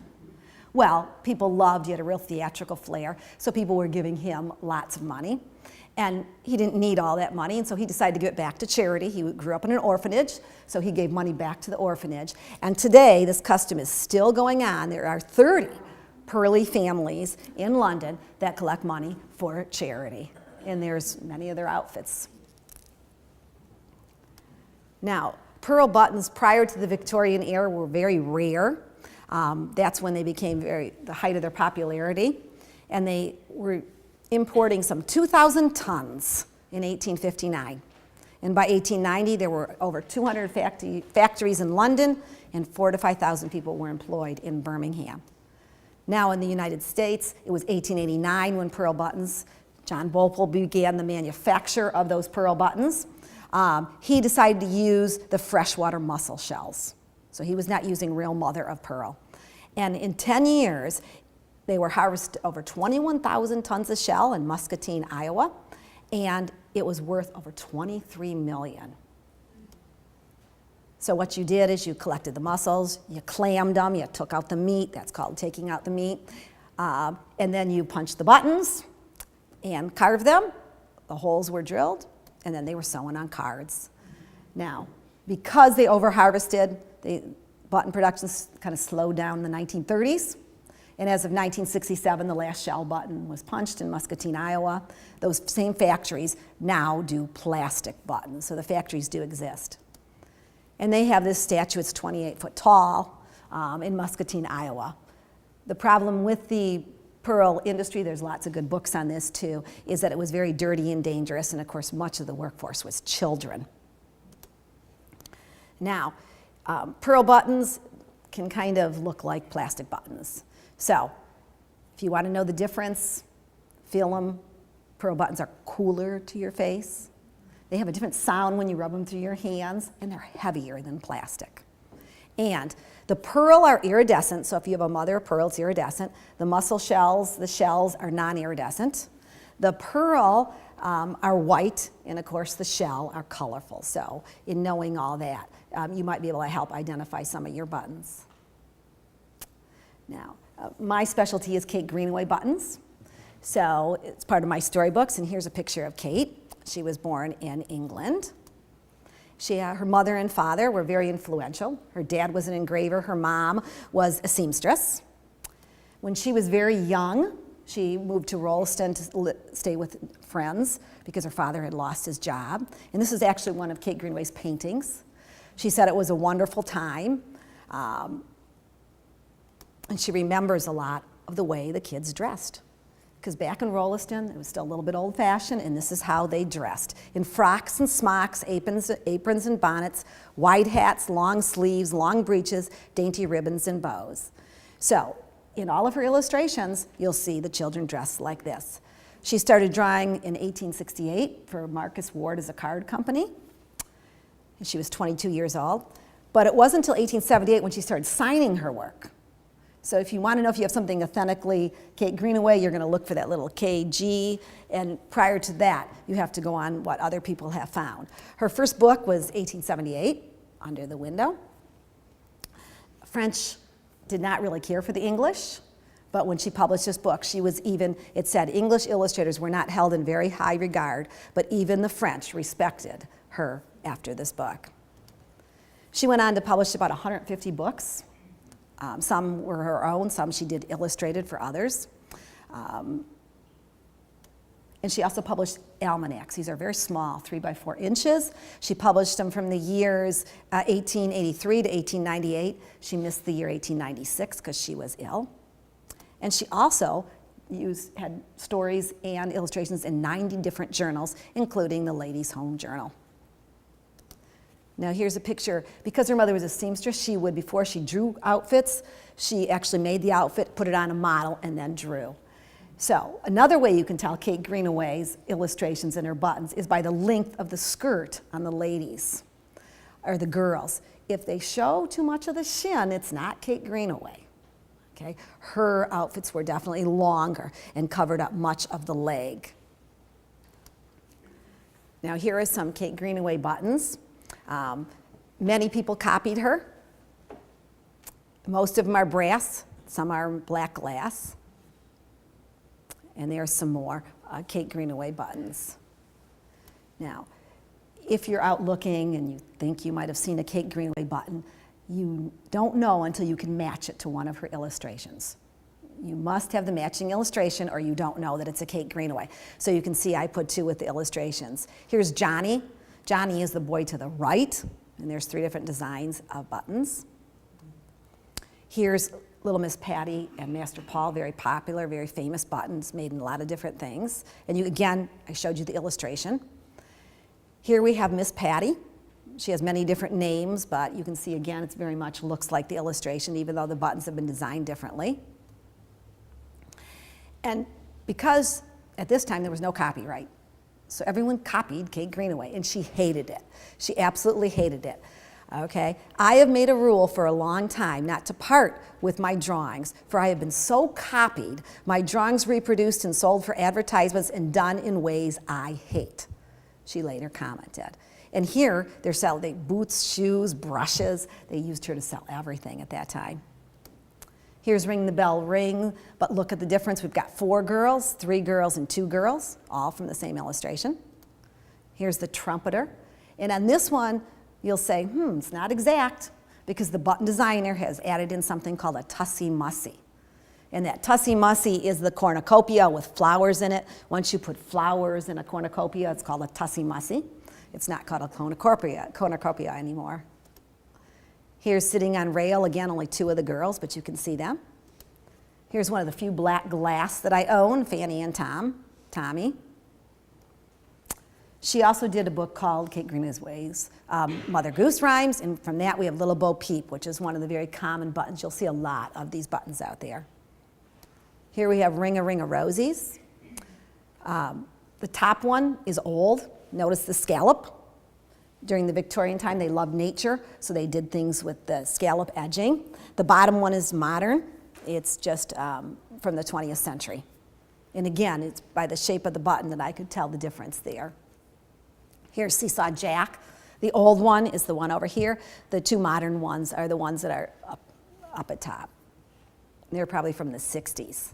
Well, people loved, he had a real theatrical flair, so people were giving him lots of money. And he didn't need all that money, and so he decided to give it back to charity. He grew up in an orphanage, so he gave money back to the orphanage. And today, this custom is still going on. There are 30 pearly families in London that collect money for charity. And there's many other outfits. Now, pearl buttons prior to the Victorian era were very rare. That's when they became the height of their popularity. And they were importing some 2,000 tons in 1859. And by 1890, there were over 200 factories in London, and 4,000 to 5,000 people were employed in Birmingham. Now in the United States, it was 1889 when pearl buttons, John Bopel began the manufacture of those pearl buttons. He decided to use the freshwater mussel shells. So he was not using real mother of pearl. And in 10 years, they were harvested over 21,000 tons of shell in Muscatine, Iowa, and it was worth over $23 million. So what you did is you collected the mussels, you clammed them, you took out the meat, that's called taking out the meat, and then you punched the buttons and carved them. The holes were drilled, and then they were sewn on cards. Now, because they over-harvested, the button production kind of slowed down in the 1930s. And as of 1967, the last shell button was punched in Muscatine, Iowa. Those same factories now do plastic buttons, so the factories do exist. And they have this statue, it's 28 foot tall, in Muscatine, Iowa. The problem with the pearl industry, there's lots of good books on this too, is that it was very dirty and dangerous, and of course much of the workforce was children. Now, pearl buttons can kind of look like plastic buttons. So, if you want to know the difference, feel them. Pearl buttons are cooler to your face. They have a different sound when you rub them through your hands, and they're heavier than plastic. And the pearl are iridescent, so if you have a mother of pearl, it's iridescent. The mussel shells, the shells are non-iridescent. The pearl are white, and of course the shell are colorful. So, in knowing all that, you might be able to help identify some of your buttons. Now, my specialty is Kate Greenaway buttons. So it's part of my storybooks, and here's a picture of Kate. She was born in England. Her mother and father were very influential. Her dad was an engraver. Her mom was a seamstress. When she was very young, she moved to Rolliston to stay with friends because her father had lost his job. And this is actually one of Kate Greenaway's paintings. She said it was a wonderful time. And she remembers a lot of the way the kids dressed. Because back in Rolliston, it was still a little bit old-fashioned, and this is how they dressed. In frocks and smocks, aprons and bonnets, wide hats, long sleeves, long breeches, dainty ribbons and bows. So, in all of her illustrations, you'll see the children dressed like this. She started drawing in 1868 for Marcus Ward as a card company. And she was 22 years old. But it wasn't until 1878 when she started signing her work. So if you want to know if you have something authentically Kate Greenaway, you're going to look for that little KG, and prior to that, you have to go on what other people have found. Her first book was 1878, Under the Window. French did not really care for the English, but when she published this book, it said English illustrators were not held in very high regard, but even the French respected her after this book. She went on to publish about 150 books. Some were her own, some she did illustrated for others. And she also published almanacs. These are very small, 3 by 4 inches. She published them from the years 1883 to 1898. She missed the year 1896 because she was ill. And she also had stories and illustrations in 90 different journals, including the Ladies' Home Journal. Now here's a picture. Because her mother was a seamstress, she would, before she drew outfits, she actually made the outfit, put it on a model, and then drew. So another way you can tell Kate Greenaway's illustrations in her buttons is by the length of the skirt on the ladies, or the girls. If they show too much of the shin, it's not Kate Greenaway. Okay? Her outfits were definitely longer and covered up much of the leg. Now here are some Kate Greenaway buttons. Many people copied her. Most of them are brass, some are black glass. And there's some more Kate Greenaway buttons. Now, if you're out looking and you think you might have seen a Kate Greenaway button, you don't know until you can match it to one of her illustrations. You must have the matching illustration or you don't know that it's a Kate Greenaway. So you can see I put 2 with the illustrations. Here's Johnny. Johnny is the boy to the right, and there's 3 different designs of buttons. Here's Little Miss Patty and Master Paul, very popular, very famous buttons made in a lot of different things. And again, I showed you the illustration. Here we have Miss Patty. She has many different names, but you can see again, it very much looks like the illustration, even though the buttons have been designed differently. And because at this time there was no copyright, so everyone copied Kate Greenaway, and she hated it. She absolutely hated it. Okay, I have made a rule for a long time not to part with my drawings, for I have been so copied, my drawings reproduced and sold for advertisements and done in ways I hate, she later commented. And here, they're selling boots, shoes, brushes. They used her to sell everything at that time. Here's Ring the Bell Ring, but look at the difference. We've got 4 girls, 3 girls, and 2 girls, all from the same illustration. Here's the Trumpeter. And on this one, you'll say, it's not exact, because the button designer has added in something called a tussie-mussy. And that tussie-mussy is the cornucopia with flowers in it. Once you put flowers in a cornucopia, it's called a tussie-mussy. It's not called a cornucopia anymore. Here's Sitting on Rail, again, only 2 of the girls, but you can see them. Here's one of the few black glass that I own, Fanny and Tommy. She also did a book called Kate Greenaway's Mother Goose Rhymes, and from that we have Little Bo Peep, which is one of the very common buttons. You'll see a lot of these buttons out there. Here we have Ring-a-Ring-a-Rosies. The top one is old. Notice the scallop. During the Victorian time, they loved nature, so they did things with the scallop edging. The bottom one is modern. It's just from the 20th century. And again, it's by the shape of the button that I could tell the difference there. Here's Seesaw Jack. The old one is the one over here. The 2 modern ones are the ones that are up at top. They're probably from the 60s.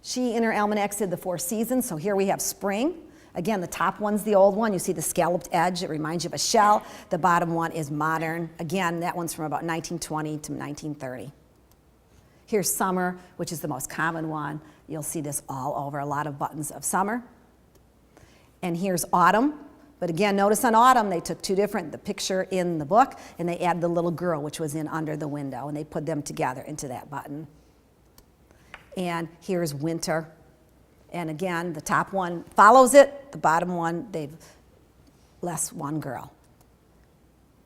She, in her almanacs, did the 4 seasons. So here we have spring. Again, the top one's the old one. You see the scalloped edge. It reminds you of a shell. The bottom one is modern. Again, that one's from about 1920 to 1930. Here's summer, which is the most common one. You'll see this all over, a lot of buttons of summer. And here's autumn. But again, notice on autumn, they took 2 different, the picture in the book, and they added the little girl, which was in under the window, and they put them together into that button. And here's winter. And again, the top one follows it. The bottom one, they've less one girl.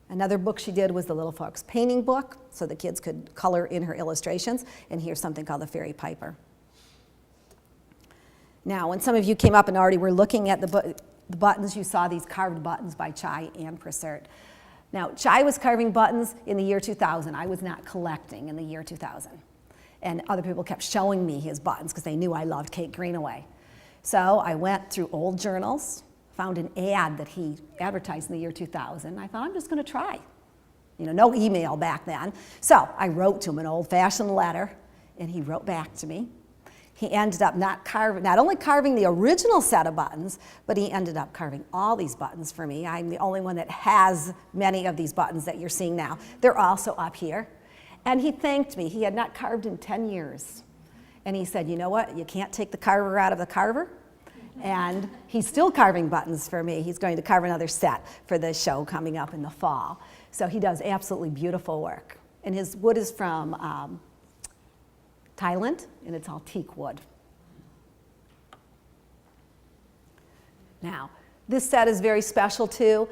Another book she did was the Little Fox Painting Book, so the kids could color in her illustrations. And here's something called the Fairy Piper. Now, when some of you came up and already were looking at the buttons, you saw these carved buttons by Chai and Prasert. Now, Chai was carving buttons in the year 2000. I was not collecting in the year 2000. And other people kept showing me his buttons because they knew I loved Kate Greenaway. So I went through old journals, found an ad that he advertised in the year 2000. I thought, I'm just going to try. You know, no email back then. So I wrote to him an old-fashioned letter, and he wrote back to me. He ended up not only carving the original set of buttons, but he ended up carving all these buttons for me. I'm the only one that has many of these buttons that you're seeing now. They're also up here. And he thanked me. He had not carved in 10 years. And he said, you know what? You can't take the carver out of the carver. And he's still carving buttons for me. He's going to carve another set for the show coming up in the fall. So he does absolutely beautiful work. And his wood is from Thailand, and it's all teak wood. Now, this set is very special too.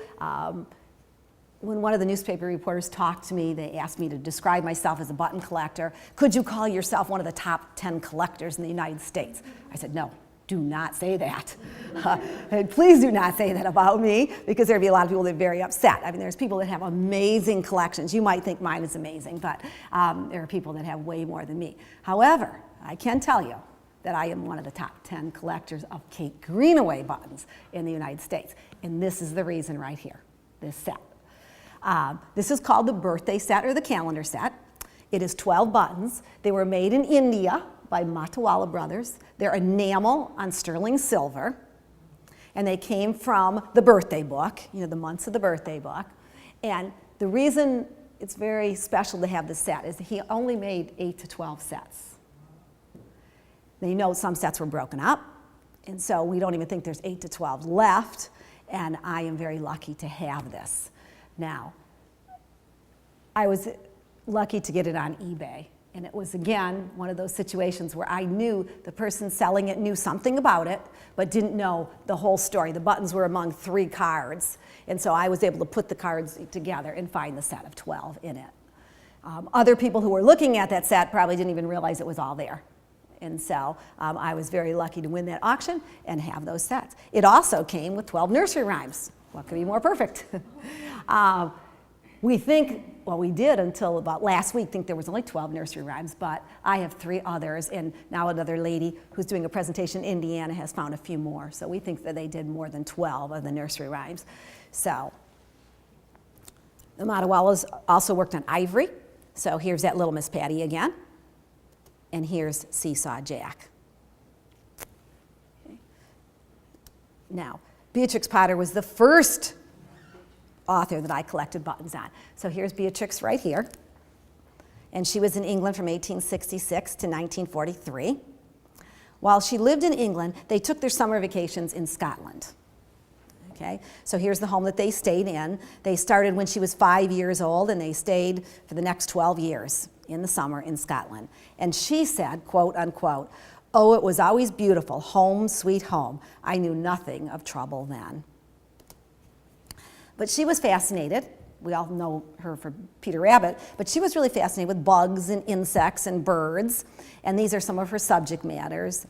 When one of the newspaper reporters talked to me, they asked me to describe myself as a button collector. Could you call yourself one of the top 10 collectors in the United States? I said, no, do not say that. Please do not say that about me, because there'd be a lot of people that are very upset. I mean, there's people that have amazing collections. You might think mine is amazing, but there are people that have way more than me. However, I can tell you that I am one of the top 10 collectors of Kate Greenaway buttons in the United States. And this is the reason right here, this set. This is called the birthday set or the calendar set. It is 12 buttons. They were made in India by Matawala Brothers. They're enamel on sterling silver. And they came from the birthday book, you know, the months of the birthday book. And the reason it's very special to have this set is that he only made 8 to 12 sets. Now, you know, some sets were broken up, and so we don't even think there's 8 to 12 left, and I am very lucky to have this. Now, I was lucky to get it on eBay, and it was, again, one of those situations where I knew the person selling it knew something about it, but didn't know the whole story. The buttons were among 3 cards, and so I was able to put the cards together and find the set of 12 in it. Other people who were looking at that set probably didn't even realize it was all there. And so I was very lucky to win that auction and have those sets. It also came with 12 nursery rhymes. What could be more perfect? We think, well, we did until about last week think there was only 12 nursery rhymes, but I have 3 others, and now another lady who's doing a presentation in Indiana has found a few more. So we think that they did more than 12 of the nursery rhymes. So the Matawalas also worked on ivory. So here's that Little Miss Patty again. And here's Seesaw Jack. Okay. Now, Beatrix Potter was the first author that I collected buttons on. So here's Beatrix right here. And she was in England from 1866 to 1943. While she lived in England, they took their summer vacations in Scotland. Okay, so here's the home that they stayed in. They started when she was 5 years old, and they stayed for the next 12 years in the summer in Scotland. And she said, quote unquote, "Oh, it was always beautiful, home, sweet home. I knew nothing of trouble then." But she was fascinated. We all know her for Peter Rabbit, but she was really fascinated with bugs and insects and birds. And these are some of her subject matters.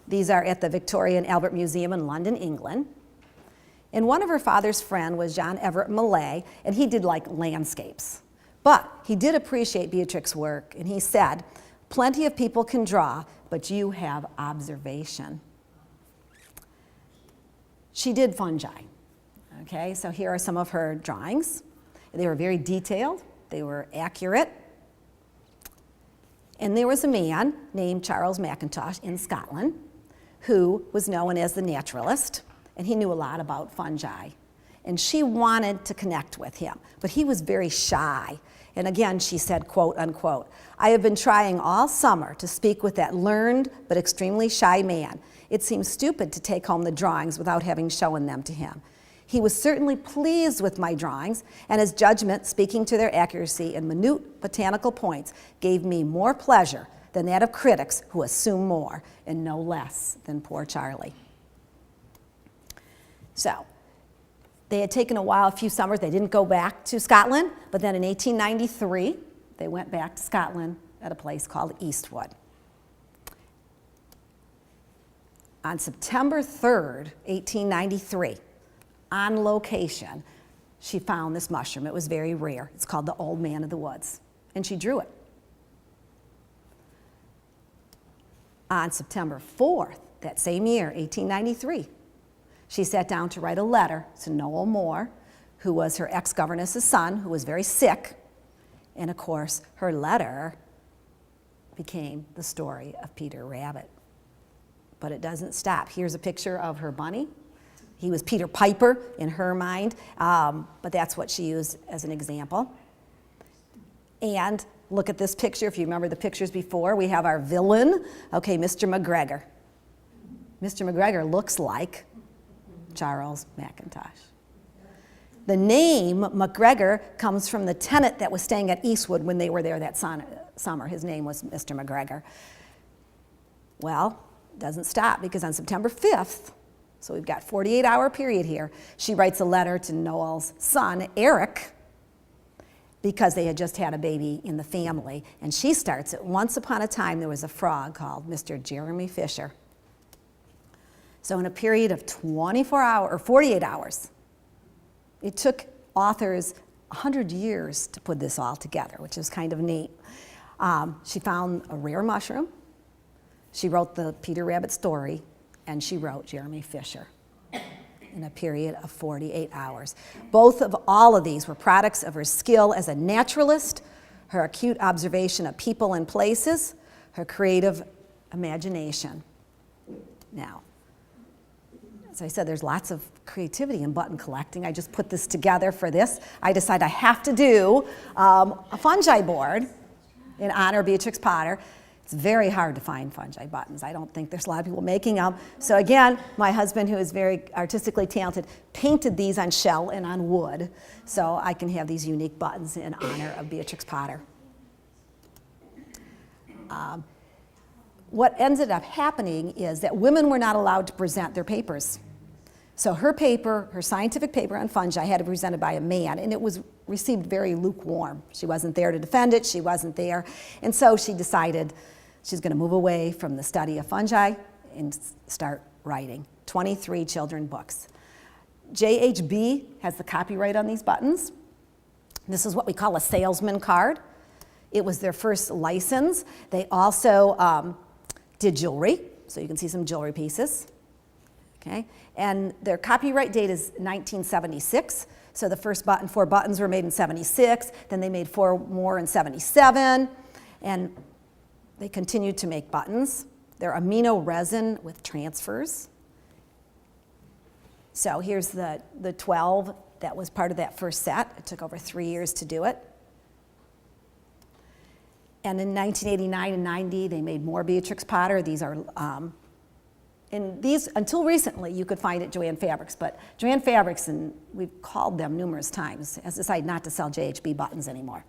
These are at the Victoria and Albert Museum in London, England. And one of her father's friend was John Everett Millay, and he did like landscapes. But he did appreciate Beatrix's work, and he said, "Plenty of people can draw, but you have observation." She did fungi. Okay, so here are some of her drawings. They were very detailed, they were accurate. And there was a man named Charles Mackintosh in Scotland who was known as the naturalist, and he knew a lot about fungi. And she wanted to connect with him, but he was very shy. And again, she said, quote unquote, "I have been trying all summer to speak with that learned but extremely shy man. It seems stupid to take home the drawings without having shown them to him. He was certainly pleased with my drawings, and his judgment, speaking to their accuracy in minute botanical points, gave me more pleasure than that of critics who assume more and know less than poor Charlie." So, they had taken a few summers, they didn't go back to Scotland, but then in 1893, they went back to Scotland at a place called Eastwood. On September 3rd, 1893, on location, she found this mushroom. It was very rare. It's called the Old Man of the Woods, and she drew it. On September 4th, that same year, 1893, she sat down to write a letter to Noel Moore, who was her ex-governess's son, who was very sick. And of course, her letter became the story of Peter Rabbit. But it doesn't stop. Here's a picture of her bunny. He was Peter Piper in her mind, but that's what she used as an example. And look at this picture. If you remember the pictures before, we have our villain, okay, Mr. McGregor. Mr. McGregor looks like Charles McIntosh. The name McGregor comes from the tenant that was staying at Eastwood when they were there that summer. His name was Mr. McGregor. Well, it doesn't stop, because on September 5th, so we've got 48-hour period here, she writes a letter to Noel's son, Eric, because they had just had a baby in the family. And she starts it, once upon a time there was a frog called Mr. Jeremy Fisher. So in a period of 24 hours, or 48 hours, it took authors 100 years to put this all together, which is kind of neat. She found a rare mushroom, she wrote the Peter Rabbit story, and she wrote Jeremy Fisher in a period of 48 hours. Both of all of these were products of her skill as a naturalist, her acute observation of people and places, her creative imagination. Now, as I said, there's lots of creativity in button collecting. I just put this together for this. I decided I have to do a fungi board in honor of Beatrix Potter. It's very hard to find fungi buttons. I don't think there's a lot of people making them. So again, my husband, who is very artistically talented, painted these on shell and on wood, so I can have these unique buttons in honor of Beatrix Potter. What ended up happening is that women were not allowed to present their papers. So her paper, her scientific paper on fungi, had to be presented by a man, and it was received very lukewarm. She wasn't there to defend it, she wasn't there, and so she decided she's going to move away from the study of fungi and start writing 23 children's books. JHB has the copyright on these buttons. This is what we call a salesman card. It was their first license. They also did jewelry, so you can see some jewelry pieces. Okay, and their copyright date is 1976. So the first 4 buttons were made in 76, then they made 4 more in 77, and they continued to make buttons. They're amino resin with transfers. So here's the 12 that was part of that first set. It took over 3 years to do it. And in 1989 and 90, they made more Beatrix Potter. These are, and these, until recently, you could find at Joann Fabrics, but Joann Fabrics, and we've called them numerous times, has decided not to sell JHB buttons anymore.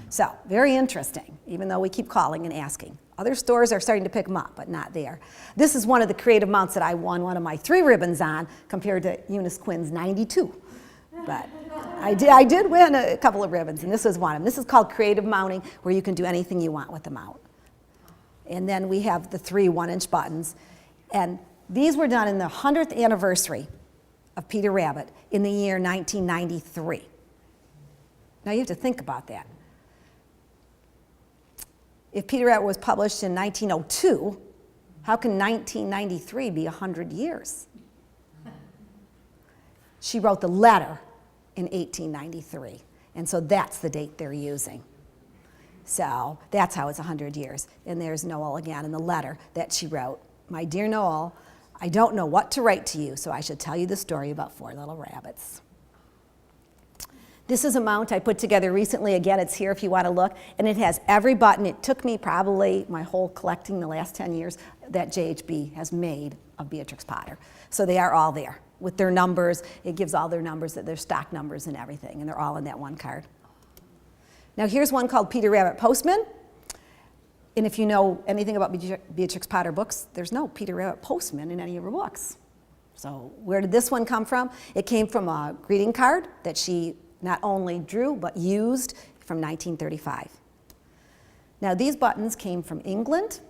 So, very interesting, even though we keep calling and asking. Other stores are starting to pick them up, but not there. This is one of the creative mounts that I won one of my 3 ribbons on, compared to Eunice Quinn's 92. But I did win a couple of ribbons, and this was one of them. This is called creative mounting, where you can do anything you want with the mount. And then we have the 3 1-inch buttons. And these were done in the 100th anniversary of Peter Rabbit in the year 1993. Now you have to think about that. If Peter Rabbit was published in 1902, how can 1993 be 100 years? She wrote the letter in 1893, and so that's the date they're using. So that's how it's 100 years. And there's Noel again in the letter that she wrote. My dear Noel, I don't know what to write to you, so I should tell you the story about 4 little rabbits. This is a mount I put together recently. Again, it's here if you want to look, and it has every button. It took me probably my whole collecting the last 10 years that JHB has made of Beatrix Potter. So they are all there with their numbers. It gives all their numbers, their stock numbers and everything, and they're all in that one card. Now here's one called Peter Rabbit Postman. And if you know anything about Beatrix Potter books, there's no Peter Rabbit Postman in any of her books. So where did this one come from? It came from a greeting card that she not only drew, but used from 1935. Now these buttons came from England.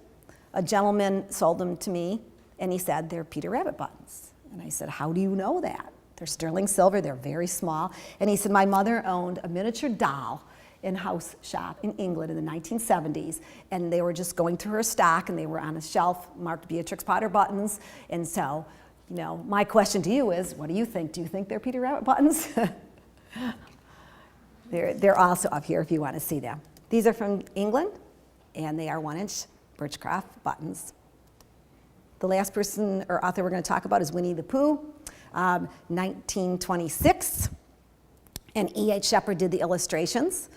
A gentleman sold them to me, and he said they're Peter Rabbit buttons. And I said, how do you know that? They're sterling silver, they're very small. And he said, my mother owned a miniature doll in-house shop in England in the 1970s, and they were just going through her stock, and they were on a shelf marked Beatrix Potter buttons. And so, you know, my question to you is, what do you think? Do you think they're Peter Rabbit buttons? They're also up here if you want to see them. These are from England, and they are 1-inch Birchcraft buttons. The last person or author we're going to talk about is Winnie the Pooh, 1926, and E.H. Shepard did the illustrations.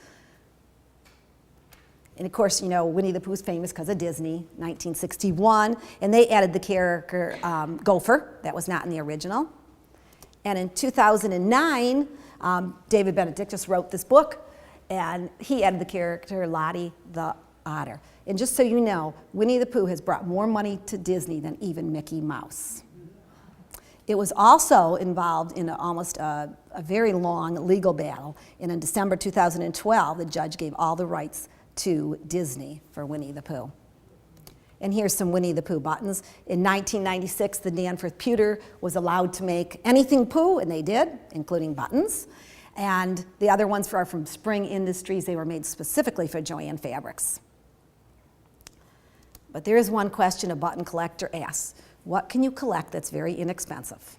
And of course, you know, Winnie the Pooh's famous because of Disney, 1961, and they added the character Gopher, that was not in the original. And in 2009, David Benedictus wrote this book, and he added the character Lottie the Otter. And just so you know, Winnie the Pooh has brought more money to Disney than even Mickey Mouse. It was also involved in almost a very long legal battle, and in December 2012, the judge gave all the rights to Disney for Winnie the Pooh. And here's some Winnie the Pooh buttons. In 1996, the Danforth Pewter was allowed to make anything Pooh, and they did, including buttons. And the other ones are from Spring Industries. They were made specifically for Joann Fabrics. But there is one question a button collector asks. What can you collect that's very inexpensive?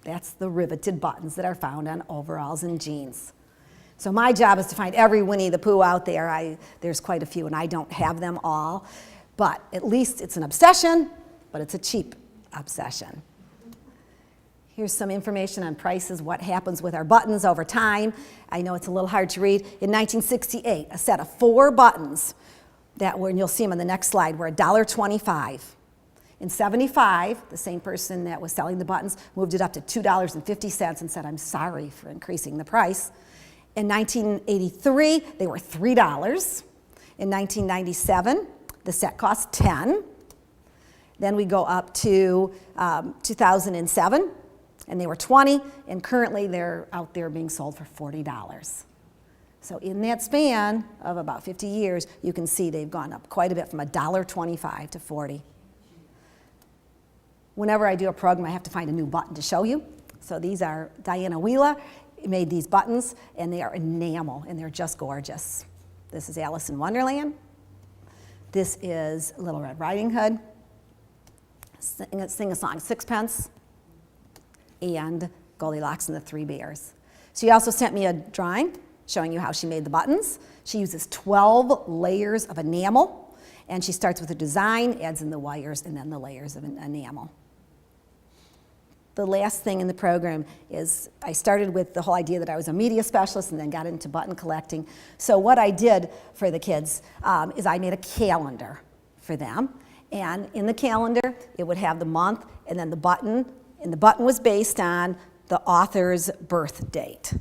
That's the riveted buttons that are found on overalls and jeans. So my job is to find every Winnie the Pooh out there. There's quite a few, and I don't have them all. But at least it's an obsession, but it's a cheap obsession. Here's some information on prices, what happens with our buttons over time. I know it's a little hard to read. In 1968, a set of 4 buttons that were, and you'll see them on the next slide, were $1.25. In 75, the same person that was selling the buttons moved it up to $2.50 and said, I'm sorry for increasing the price. In 1983, they were $3. In 1997, the set cost $10. Then we go up to 2007, and they were $20, and currently they're out there being sold for $40. So in that span of about 50 years, you can see they've gone up quite a bit from $1.25 to $40. Whenever I do a program, I have to find a new button to show you. So these are Diana Wheeler made these buttons, and they are enamel, and they're just gorgeous. This is Alice in Wonderland. This is Little Red Riding Hood. Sing a Song, Sixpence, and Goldilocks and the Three Bears. She also sent me a drawing showing you how she made the buttons. She uses 12 layers of enamel, and she starts with a design, adds in the wires, and then the layers of enamel. The last thing in the program is I started with the whole idea that I was a media specialist and then got into button collecting. So what I did for the kids is I made a calendar for them. And in the calendar, it would have the month and then the button. And the button was based on the author's birth date.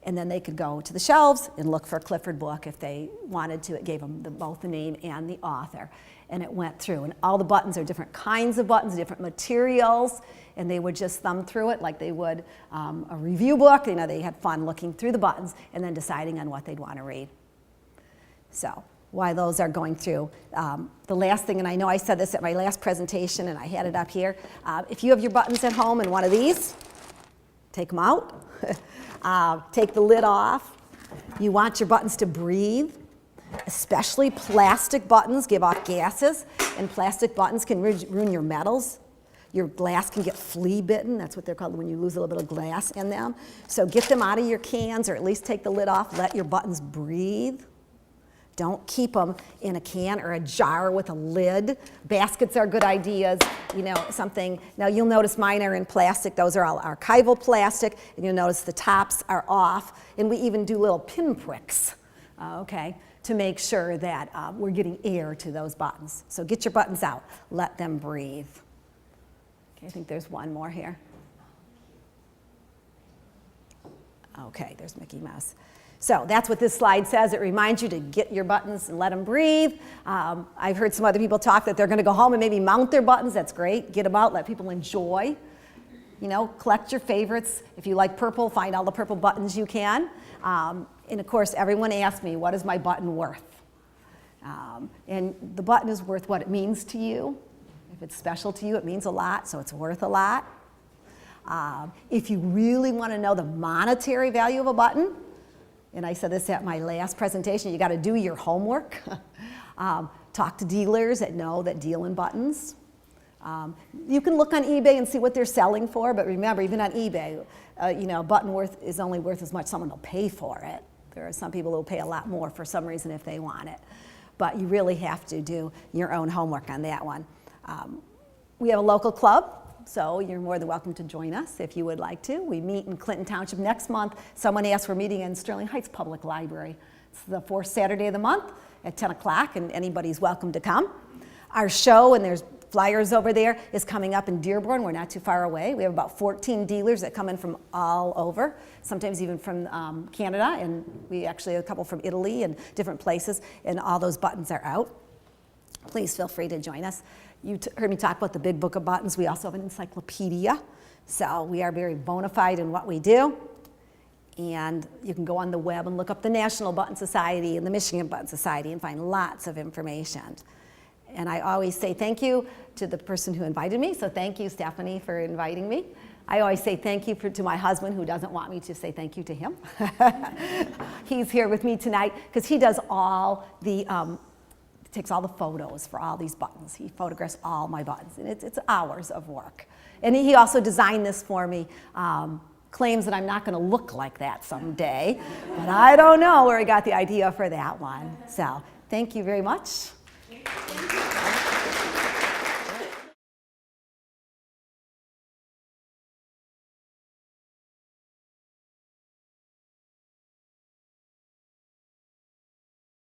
And then they could go to the shelves and look for a Clifford book if they wanted to. It gave them both the name and the author. And it went through. And all the buttons are different kinds of buttons, different materials. And they would just thumb through it like they would a review book. You know, they had fun looking through the buttons and then deciding on what they'd want to read. So while those are going through, the last thing, and I know I said this at my last presentation and I had it up here, if you have your buttons at home in one of these, take them out. Take the lid off. You want your buttons to breathe, especially plastic buttons give off gases, and plastic buttons can ruin your metals. Your glass can get flea bitten. That's what they're called when you lose a little bit of glass in them. So get them out of your cans, or at least take the lid off. Let your buttons breathe. Don't keep them in a can or a jar with a lid. Baskets are good ideas, you know, something. Now you'll notice mine are in plastic. Those are all archival plastic, and you'll notice the tops are off, and we even do little pin pricks, okay, to make sure that we're getting air to those buttons. So get your buttons out. Let them breathe. Okay, I think there's one more here. Okay, there's Mickey Mouse. So that's what this slide says. It reminds you to get your buttons and let them breathe. I've heard some other people talk that they're going to go home and maybe mount their buttons. That's great. Get them out. Let people enjoy. You know, collect your favorites. If you like purple, find all the purple buttons you can. And of course, everyone asks me, what is my button worth? And the button is worth what it means to you. If it's special to you, it means a lot, so it's worth a lot. If you really want to know the monetary value of a button, and I said this at my last presentation, you got to do your homework. Talk to dealers that know that deal in buttons. You can look on eBay and see what they're selling for, but remember, even on eBay, you know, button is only worth as much someone will pay for it. There are some people who will pay a lot more for some reason if they want it. But you really have to do your own homework on that one. We have a local club, so you're more than welcome to join us if you would like to. We meet in Clinton Township next month. Someone asked, we're meeting in Sterling Heights Public Library. It's the fourth Saturday of the month, at 10 o'clock, and anybody's welcome to come. Our show, and there's flyers over there, is coming up in Dearborn. We're not too far away. We have about 14 dealers that come in from all over, sometimes even from Canada, and we actually have a couple from Italy and different places, and all those buttons are out. Please feel free to join us. You heard me talk about the Big Book of Buttons. We also have an encyclopedia, so we are very bona fide in what we do. And you can go on the web and look up the National Button Society and the Michigan Button Society and find lots of information. And I always say thank you to the person who invited me, so thank you, Stephanie, for inviting me. I always say thank you to my husband, who doesn't want me to say thank you to him. He's here with me tonight because he does all the, takes all the photos for all these buttons. He photographs all my buttons, and it's hours of work. And he also designed this for me. Claims that I'm not going to look like that someday, but I don't know where he got the idea for that one. So thank you very much. Thank you.